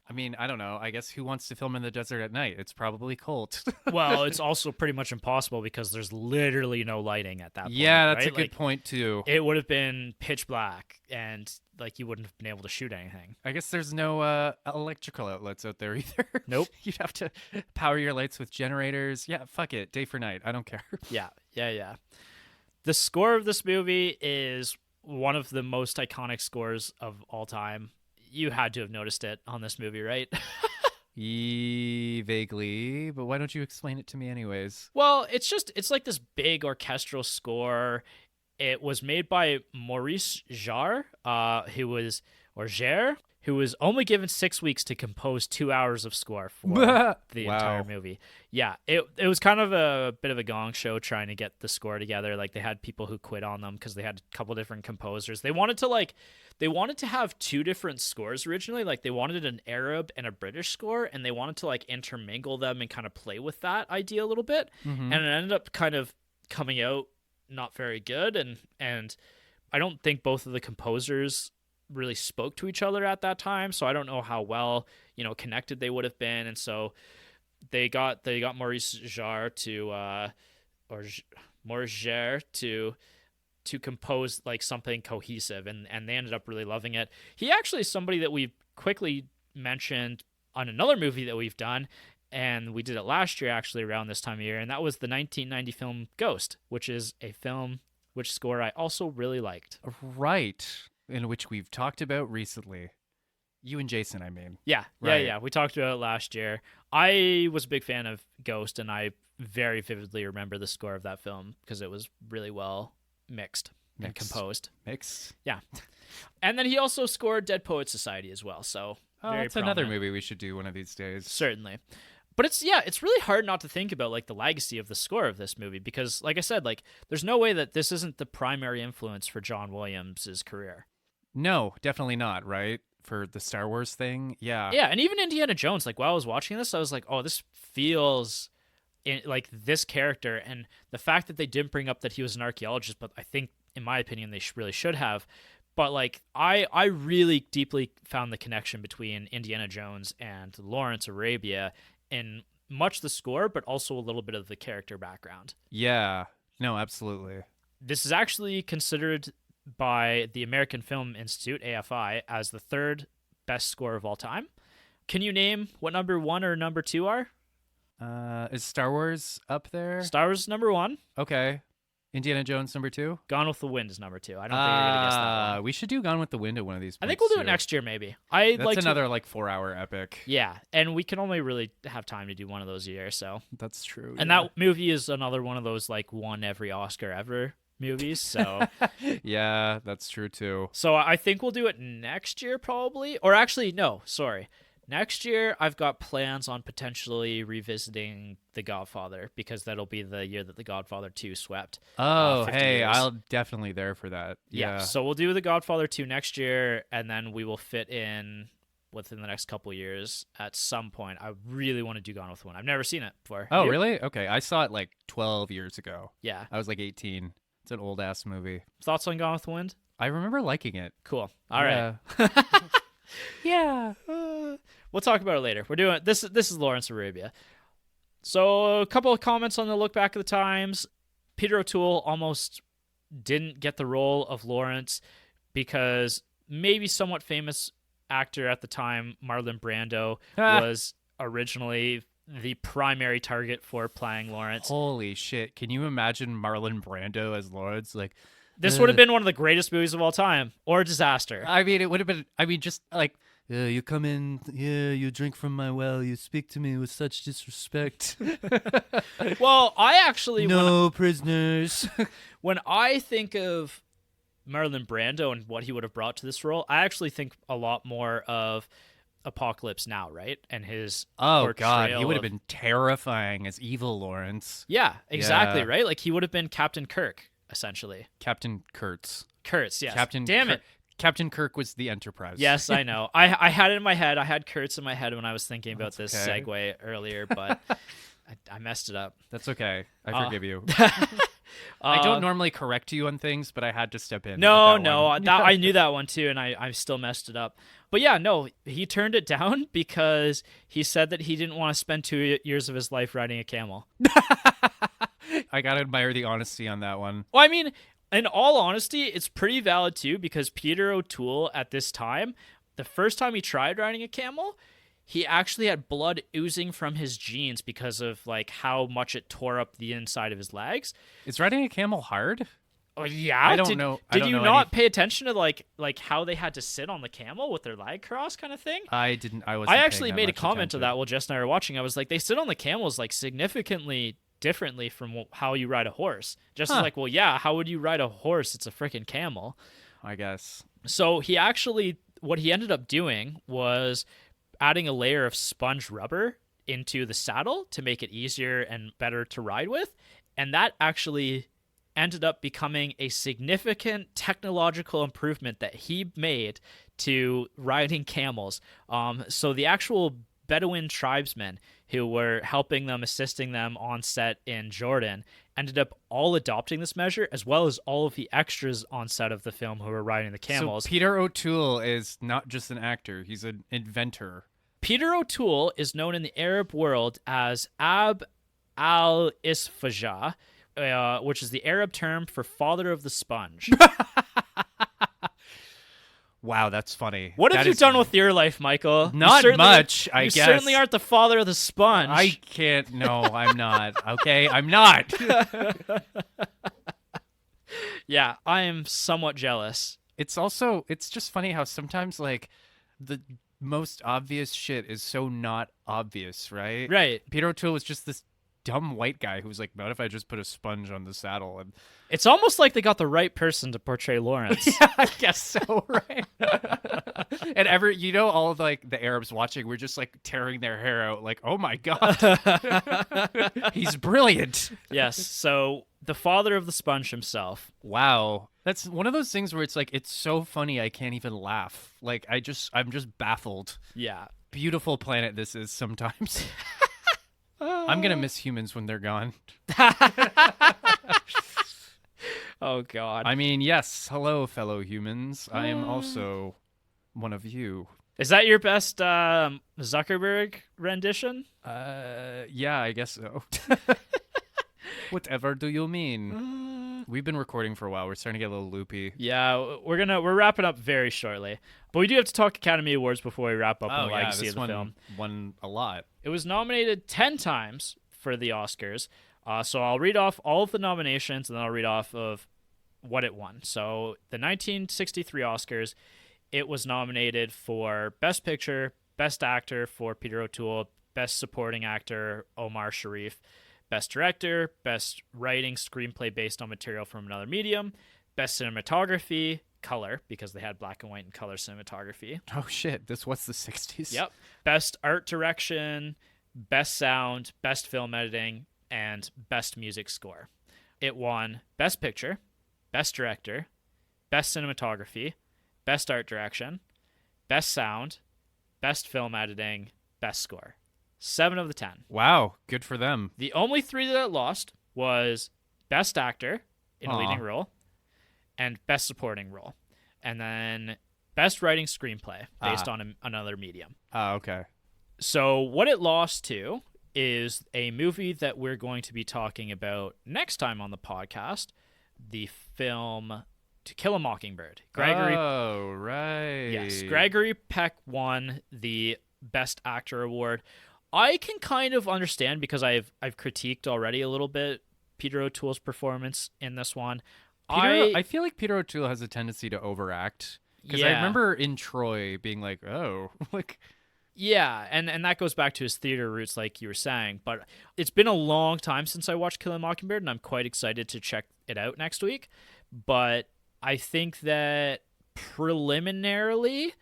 I mean, I don't know. I guess who wants to film in the desert at night? It's probably cold. Well, it's also pretty much impossible because there's literally no lighting at that point. Yeah, that's right? a good point, too. It would have been pitch black, and like you wouldn't have been able to shoot anything. I guess there's no electrical outlets out there either. Nope. You'd have to power your lights with generators. Yeah, fuck it. Day for night. I don't care. Yeah. The score of this movie is one of the most iconic scores of all time. You had to have noticed it on this movie, right? Vaguely, but why don't you explain it to me anyways? Well, it's like this big orchestral score. It was made by Maurice Jarre, who was only given 6 weeks to compose 2 hours of score for the entire movie. Yeah, it was kind of a bit of a gong show trying to get the score together. Like, they had people who quit on them because they had a couple different composers. They wanted to have two different scores originally. Like, they wanted an Arab and a British score, and they wanted to like intermingle them and kind of play with that idea a little bit. Mm-hmm. And it ended up kind of coming out not very good, and I don't think both of the composers really spoke to each other at that time, so I don't know how well connected they would have been. And so they got Maurice Jarre to compose like something cohesive, and they ended up really loving it. He actually is somebody that we quickly mentioned on another movie that we've done, and we did it last year actually around this time of year, and that was the 1990 film Ghost, which is a film which score I also really liked. Right. In which we've talked about recently. You and Jason, I mean. Yeah, right. Yeah. We talked about it last year. I was a big fan of Ghost, and I very vividly remember the score of that film because it was really well mixed and composed. Mixed? Yeah. And then he also scored Dead Poets Society as well, so that's another movie we should do one of these days. Certainly. But it's really hard not to think about like the legacy of the score of this movie because, like I said, like there's no way that this isn't the primary influence for John Williams' career. No, definitely not, right? For the Star Wars thing, yeah. Yeah, and even Indiana Jones, like while I was watching this, I was like, oh, this feels like this character, and the fact that they didn't bring up that he was an archaeologist, but I think, in my opinion, they really should have. But like, I really deeply found the connection between Indiana Jones and Lawrence Arabia in much the score, but also a little bit of the character background. Yeah, no, absolutely. This is actually considered by the American Film Institute, AFI, as the third best score of all time. Can you name what number 1 or number 2 are? Is Star Wars up there? Star Wars is number 1. Okay. Indiana Jones number 2? Gone with the Wind is number 2. I don't think you're going to guess that one. We should do Gone with the Wind at one of these points, I think we'll do too. it next year, maybe. That's another 4-hour epic. Yeah, and we can only really have time to do one of those a year, so. That's true. And that movie is another one of those won every Oscar ever movies, so. Yeah, that's true too. So I think we'll do it next year probably. Or actually, no, sorry. Next year, I've got plans on potentially revisiting The Godfather because that'll be the year that The Godfather 2 swept. Oh, 50 hey, years. I'll definitely there for that. Yeah. So we'll do The Godfather 2 next year, and then we will fit in within the next couple years at some point. I really want to do Gone with the Wind. I've never seen it before. Oh, You? really? Okay. I saw it 12 years ago. Yeah. I was 18. It's an old-ass movie. Thoughts on Gone with the Wind? I remember liking it. Cool. All right. Yeah. We'll talk about it later. We're doing this. This is Lawrence Arabia. So a couple of comments on the look back at the times. Peter O'Toole almost didn't get the role of Lawrence because maybe somewhat famous actor at the time, Marlon Brando, was originally the primary target for playing Lawrence. Holy shit. Can you imagine Marlon Brando as Lawrence? This would have been one of the greatest movies of all time, or a disaster. I mean, it would have been, just you come in, you drink from my well, you speak to me with such disrespect. Well, I actually... prisoners. When I think of Marlon Brando and what he would have brought to this role, I actually think a lot more of Apocalypse Now, right? And his God, he would have been terrifying as evil Lawrence. Yeah, exactly, Yeah. right? He would have been Captain Kirk, essentially. Captain Kurtz. Kurtz, yes. Damn it. Captain Kirk was the Enterprise. Yes, I know. I had it in my head. I had Kurtz in my head when I was thinking about this okay. segue earlier, but I messed it up. That's okay. I forgive you. I I don't normally correct you on things, but I had to step in. No, with that one. I knew that one too, and I still messed it up. But yeah, no, he turned it down because he said that he didn't want to spend 2 years of his life riding a camel. I gotta admire the honesty on that one. Well, I mean, in all honesty, it's pretty valid too because Peter O'Toole at this time, the first time he tried riding a camel, he actually had blood oozing from his jeans because of how much it tore up the inside of his legs. Is riding a camel hard? Oh yeah, I don't know. I Did don't you know not pay attention to like how they had to sit on the camel with their leg crossed, kind of thing? I didn't. I wasn't. I paying actually that made a much comment to attention. that while Jess and I were watching. I was like, they sit on the camels like significantly differently from how you ride a horse. Jess is Huh. like, well, yeah, how would you ride a horse? It's a freaking camel. I guess. So what he ended up doing was adding a layer of sponge rubber into the saddle to make it easier and better to ride with. And that actually ended up becoming a significant technological improvement that he made to riding camels. So the actual Bedouin tribesmen who were helping them, assisting them on set in Jordan, ended up all adopting this measure, as well as all of the extras on set of the film who were riding the camels. So Peter O'Toole is not just an actor; he's an inventor. Peter O'Toole is known in the Arab world as Ab al-Isfajah, which is the Arab term for father of the sponge. Wow, that's funny. What have That you is done with your life, Michael? Not much, I you guess. certainly aren't the father of the sponge. I can't. No, I'm not. Okay, I'm not. Yeah, I am somewhat jealous. It's just funny how sometimes like the most obvious shit is so not obvious, right? Right. Peter O'Toole was just this dumb white guy who was like, "What if I just put a sponge on the saddle?" And It's almost like they got the right person to portray Lawrence. yeah, I guess so, right? And all of like the Arabs watching were just like tearing their hair out, like, "Oh my god, he's brilliant!" Yes. So the father of the sponge himself. Wow, that's one of those things where it's like it's so funny I can't even laugh. Like I'm just baffled. Yeah. Beautiful planet this is sometimes. I'm gonna miss humans when they're gone. Oh God. I mean, yes, hello, fellow humans. I am also one of you. Is that your best Zuckerberg rendition? Yeah, I guess so. Whatever do you mean? We've been recording for a while. We're starting to get a little loopy. Yeah, we're wrapping up very shortly, but we do have to talk Academy Awards before we wrap up on the legacy this of the one film. won a lot. It was nominated 10 times for the Oscars. So I'll read off all of the nominations, and then I'll read off of what it won. So the 1963 Oscars, it was nominated for Best Picture, Best Actor for Peter O'Toole, Best Supporting Actor Omar Sharif, Best Director, Best Writing Screenplay based on material from another medium, Best Cinematography, Color, because they had black and white and color cinematography. Oh shit, this was the 60s. Yep. Best Art Direction, Best Sound, Best Film Editing, and Best Music Score. It won Best Picture, Best Director, Best Cinematography, Best Art Direction, Best Sound, Best Film Editing, Best Score. 7 of the 10. Wow, good for them. The only 3 that it lost was Best Actor in a leading role and Best Supporting Role. And then Best Writing Screenplay based on another medium. Okay. So what it lost to is a movie that we're going to be talking about next time on the podcast, the film To Kill a Mockingbird. Oh, right. Yes, Gregory Peck won the Best Actor award. I can kind of understand because I've critiqued already a little bit Peter O'Toole's performance in this one. I feel like Peter O'Toole has a tendency to overact. Because I Yeah. remember in Troy being like, oh, like... Yeah, and that goes back to his theater roots, like you were saying. But it's been a long time since I watched Kill a Mockingbird, and I'm quite excited to check it out next week. But I think that preliminarily,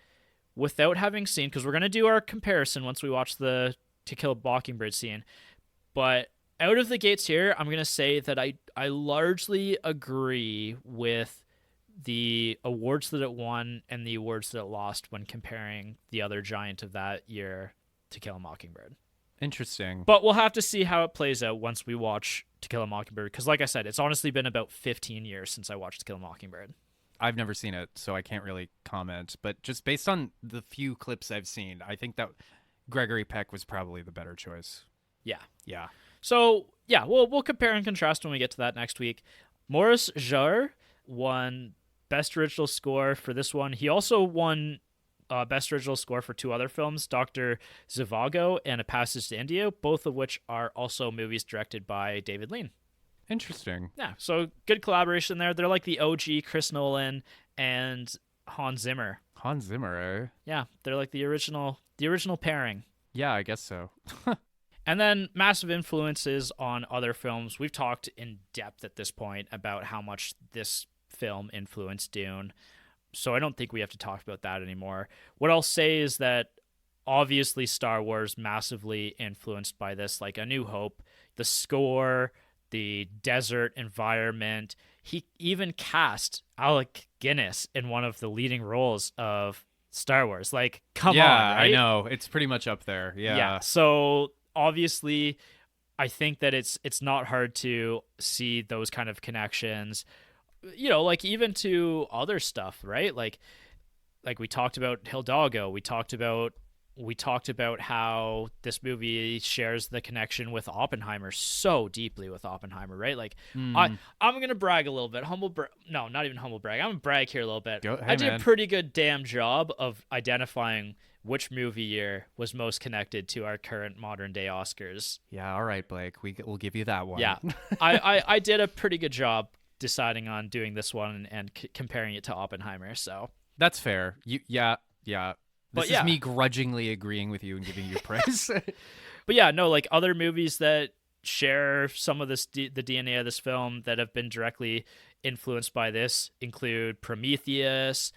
without having seen, because we're going to do our comparison once we watch the To Kill a Mockingbird scene, but out of the gates here, I'm going to say that I largely agree with the awards that it won and the awards that it lost when comparing the other giant of that year, To Kill a Mockingbird. Interesting. But we'll have to see how it plays out once we watch To Kill a Mockingbird, because like I said, it's honestly been about 15 years since I watched To Kill a Mockingbird. I've never seen it, so I can't really comment. But just based on the few clips I've seen, I think that Gregory Peck was probably the better choice. Yeah. Yeah. So, yeah, we'll compare and contrast when we get to that next week. Maurice Jarre won Best Original Score for this one. He also won Best Original Score for 2 other films, Dr. Zhivago and A Passage to India, both of which are also movies directed by David Lean. Interesting. Yeah, so good collaboration there. They're like the OG Chris Nolan and Hans Zimmer. Hans Zimmer, eh? Yeah, they're like the original pairing. Yeah, I guess so. And then massive influences on other films. We've talked in depth at this point about how much this film influenced Dune. So I don't think we have to talk about that anymore. What I'll say is that obviously Star Wars massively influenced by this, like A New Hope, the score, the desert environment. He even cast Alec Guinness in one of the leading roles of Star Wars. Like, come on, Yeah, right? I know. It's pretty much up there. Yeah. So obviously, I think that it's not hard to see those kind of connections. Like even to other stuff, right? Like we talked about Hidalgo. We talked about how this movie shares the connection with Oppenheimer so deeply with Oppenheimer, right? Like Mm. I'm gonna brag a little bit, no, not even humble brag. I'm gonna brag here a little bit. Go- hey, I did man. a pretty good damn job of identifying which movie year was most connected to our current modern day Oscars. Yeah, all right, Blake. We'll give you that one. Yeah, I did a pretty good job deciding on doing this one and comparing it to Oppenheimer. So That's fair. Yeah. But This yeah. is me grudgingly agreeing with you and giving you praise. But yeah, no, like other movies that share some of this the DNA of this film that have been directly influenced by this include Prometheus.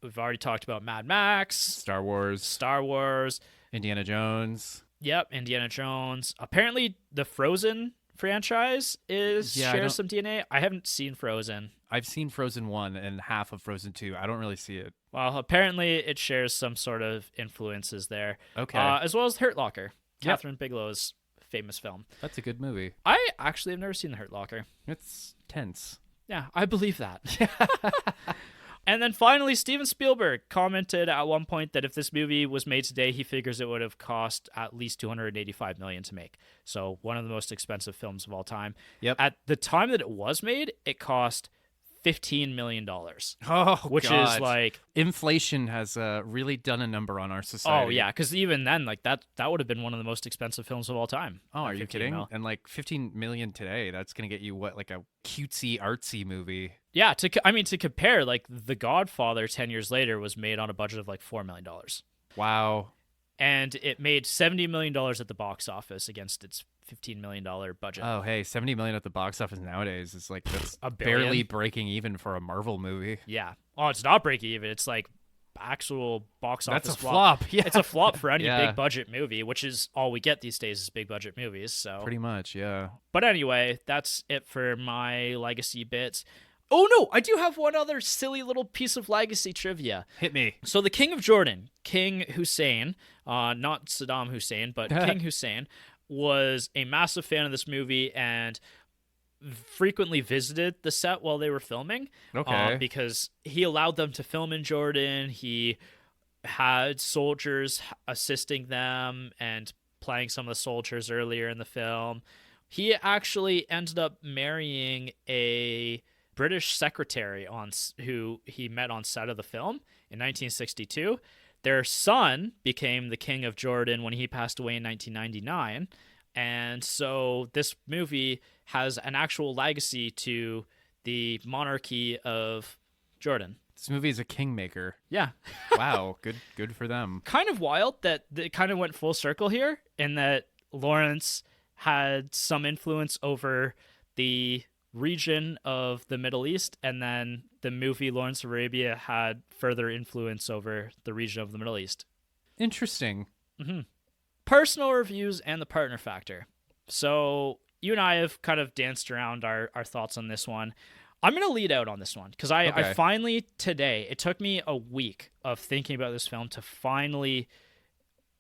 We've already talked about Mad Max, Star Wars, Star Wars. Indiana Jones. Yep, Indiana Jones. Apparently, the Frozen franchise shares some DNA. I haven't seen Frozen. I've seen Frozen 1 and half of Frozen 2. I don't really see it. Well, apparently it shares some sort of influences there. Okay. As well as Hurt Locker, Yep. Catherine Bigelow's famous film. That's a good movie. I actually have never seen The Hurt Locker. It's tense. Yeah, I believe that. And then finally, Steven Spielberg commented at one point that if this movie was made today, he figures it would have cost at least $285 million to make. So one of the most expensive films of all time. Yep. At the time that it was made, it cost $15 million, Oh, which God. is like, Inflation has really done a number on our society. oh yeah, because even then, like that would have been one of the most expensive films of all time. Oh, are at you 15 kidding? mil. And like 15 million today, that's going to get you what, like a cutesy artsy movie. Yeah, to compare, like The Godfather 10 years later was made on a budget of like $4 million. Wow. And it made $70 million at the box office against its $15 million budget. Oh, hey, 70 million at the box office nowadays is like that's A billion? barely breaking even for a Marvel movie. Yeah. Oh, it's not breaking even. It's like actual box office That's a flop. Yeah. It's a flop for any Yeah. big budget movie, which is all we get these days is big budget movies. So, Pretty much, yeah. but anyway, that's it for my legacy bits. Oh no, I do have one other silly little piece of legacy trivia. Hit me. So the King of Jordan, King Hussein, not Saddam Hussein, but King Hussein, was a massive fan of this movie and frequently visited the set while they were filming. Okay. Because he allowed them to film in Jordan. He had soldiers assisting them and playing some of the soldiers earlier in the film. He actually ended up marrying a British secretary who he met on set of the film in 1962. Their son became the King of Jordan when he passed away in 1999. And so this movie has an actual legacy to the monarchy of Jordan. This movie is a kingmaker. Yeah. Wow, good for them. Kind of wild that it kind of went full circle here in that Lawrence had some influence over the region of the Middle East, and then the movie Lawrence of Arabia had further influence over the region of the Middle East. Interesting. Personal reviews and the partner factor. So you and I have kind of danced around our thoughts on this one. I'm going to lead out on this one because I Okay. finally today, it took me a week of thinking about this film to finally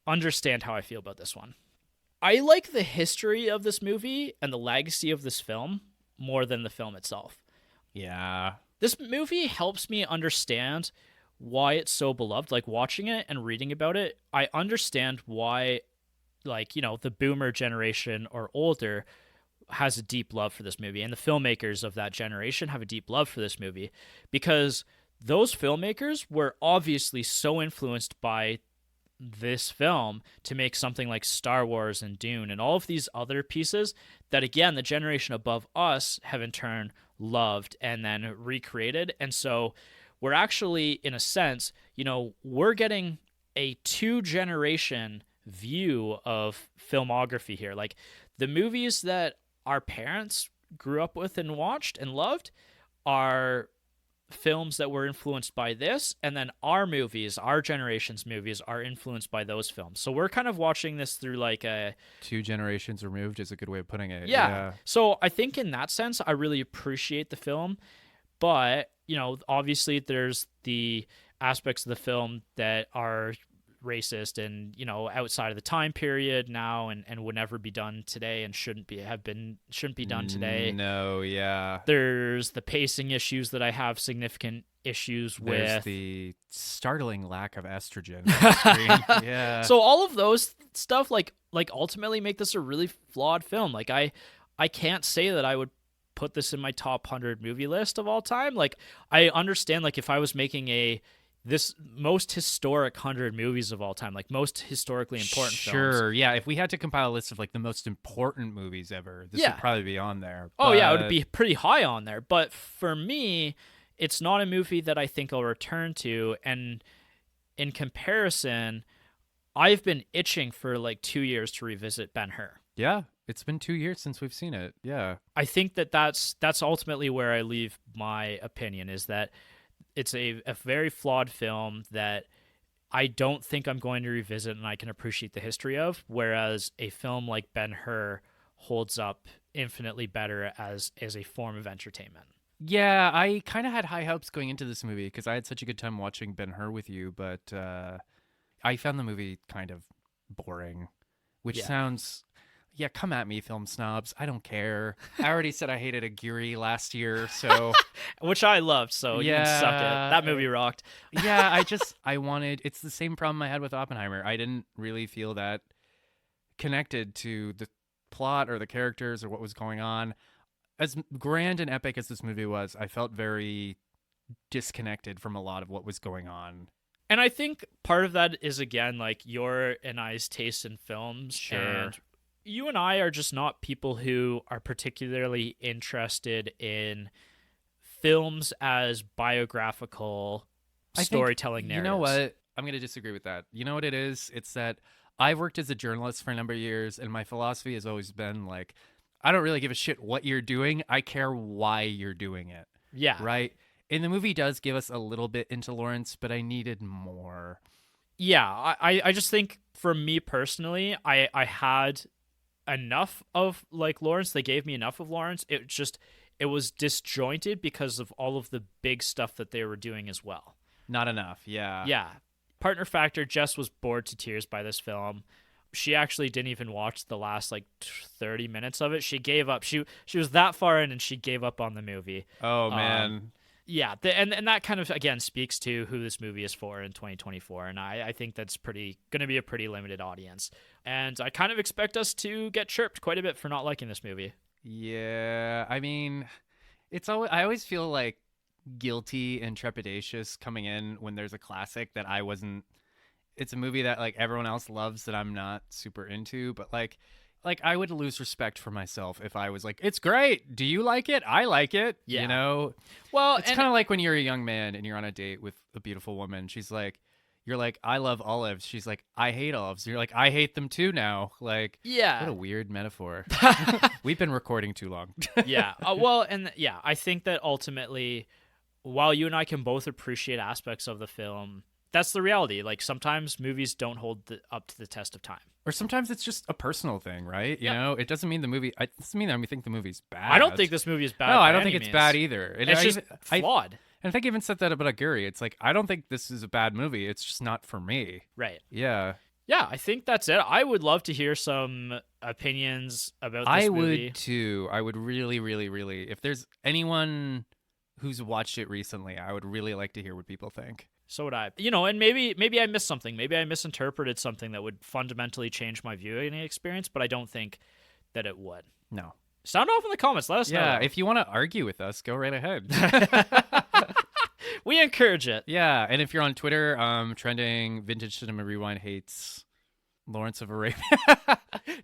understand how I feel about this one. I like the history of this movie and the legacy of this film more than the film itself. Yeah. This movie helps me understand why it's so beloved. Like watching it and reading about it, I understand why, like, you know, the boomer generation or older has a deep love for this movie, and the filmmakers of that generation have a deep love for this movie because those filmmakers were obviously so influenced by this film to make something like Star Wars and Dune and all of these other pieces that, again, the generation above us have in turn loved and then recreated. And so we're actually, in a sense, we're getting a 2-generation view of filmography here. Like, the movies that our parents grew up with and watched and loved are films that were influenced by this, and then our movies, our generation's movies, are influenced by those films. So we're kind of watching this through like a 2 generations removed is a good way of putting it. Yeah. So I think in that sense, I really appreciate the film, but obviously there's the aspects of the film that are racist and outside of the time period now and would never be done today and shouldn't be done today. No, yeah. There's the pacing issues that I have significant issues with. There's the startling lack of estrogen on the screen. Yeah. So all of those stuff like ultimately make this a really flawed film. Like I can't say that I would put this in my top 100 movie list of all time. Like, I understand, like, if I was making this most historic 100 movies of all time, like most historically important films. Sure, yeah. If we had to compile a list of like the most important movies ever, this would probably be on there. Oh yeah, it would be pretty high on there. But for me, it's not a movie that I think I'll return to. And in comparison, I've been itching for like 2 years to revisit Ben-Hur. Yeah, it's been 2 years since we've seen it. Yeah, I think that's ultimately where I leave my opinion, is that it's a very flawed film that I don't think I'm going to revisit and I can appreciate the history of, whereas a film like Ben-Hur holds up infinitely better as a form of entertainment. Yeah, I kind of had high hopes going into this movie because I had such a good time watching Ben-Hur with you, but I found the movie kind of boring, which sounds... Yeah, come at me, film snobs. I don't care. I already said I hated Aguirre last year, so... Which I loved, so you can suck it. That movie rocked. Yeah, I wanted... It's the same problem I had with Oppenheimer. I didn't really feel that connected to the plot or the characters or what was going on. As grand and epic as this movie was, I felt very disconnected from a lot of what was going on. And I think part of that is, again, like, your and I's taste in films. Sure. And you and I are just not people who are particularly interested in films as biographical storytelling narratives. You know what? I'm going to disagree with that. You know what it is? It's that I've worked as a journalist for a number of years, and my philosophy has always been like, I don't really give a shit what you're doing. I care why you're doing it. Yeah. Right? And the movie does give us a little bit into Lawrence, but I needed more. Yeah. I just think, for me personally, I had enough of like Lawrence. They gave me enough of Lawrence. It was disjointed because of all of the big stuff that they were doing as well. Not enough. Yeah. Partner factor. Jess was bored to tears by this film. She actually didn't even watch the last like 30 minutes of it. She gave up. She was that far in and she gave up on the movie. Oh man. Yeah, and that kind of, again, speaks to who this movie is for in 2024, and I think that's going to be a pretty limited audience. And I kind of expect us to get chirped quite a bit for not liking this movie. Yeah, I mean, I always feel like guilty and trepidatious coming in when there's a classic that I wasn't. It's a movie that like everyone else loves that I'm not super into, but like I would lose respect for myself if I was like, it's great. Do you like it? I like it. Yeah. You know? Well, it's kind of like when you're a young man and you're on a date with a beautiful woman. You're like, I love olives. She's like, I hate olives. You're like, I hate them too now. Like, yeah. What a weird metaphor. We've been recording too long. Yeah. I think that ultimately, while you and I can both appreciate aspects of the film, that's the reality. Like, sometimes movies don't hold up to the test of time. Or sometimes it's just a personal thing, right? You know, it doesn't mean it doesn't mean that we think the movie's bad. I don't think this movie is bad. No, I don't think it's bad either. It's just flawed. And I think I even said that about Aguirre. It's like, I don't think this is a bad movie. It's just not for me. Right. Yeah. Yeah, I think that's it. I would love to hear some opinions about this movie. I would too. I would really, really, really. If there's anyone who's watched it recently, I would really like to hear what people think. So would I. And maybe I missed something. Maybe I misinterpreted something that would fundamentally change my viewing experience, but I don't think that it would. No. Sound off in the comments. Let us know. Yeah, if you want to argue with us, go right ahead. We encourage it. Yeah, and if you're on Twitter, trending Vintage Cinema Rewind hates Lawrence of Arabia.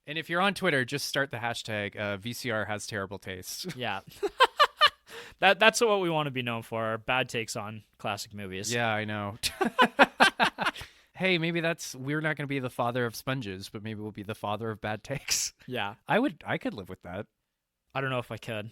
And if you're on Twitter, just start the hashtag VCR has terrible taste. Yeah. That's what we want to be known for, our bad takes on classic movies. Yeah, I know. Hey, maybe we're not going to be the father of sponges, but maybe we'll be the father of bad takes. Yeah. I could live with that. I don't know if I could.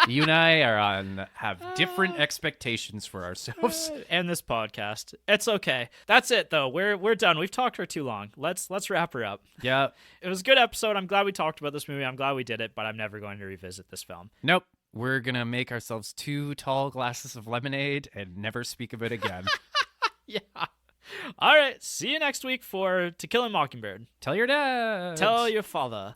You and I have different expectations for ourselves. And this podcast. It's okay. That's it though. We're done. We've talked for too long. Let's wrap her up. Yeah. It was a good episode. I'm glad we talked about this movie. I'm glad we did it, but I'm never going to revisit this film. Nope. We're going to make ourselves 2 tall glasses of lemonade and never speak of it again. Yeah. All right. See you next week for To Kill a Mockingbird. Tell your dad. Tell your father.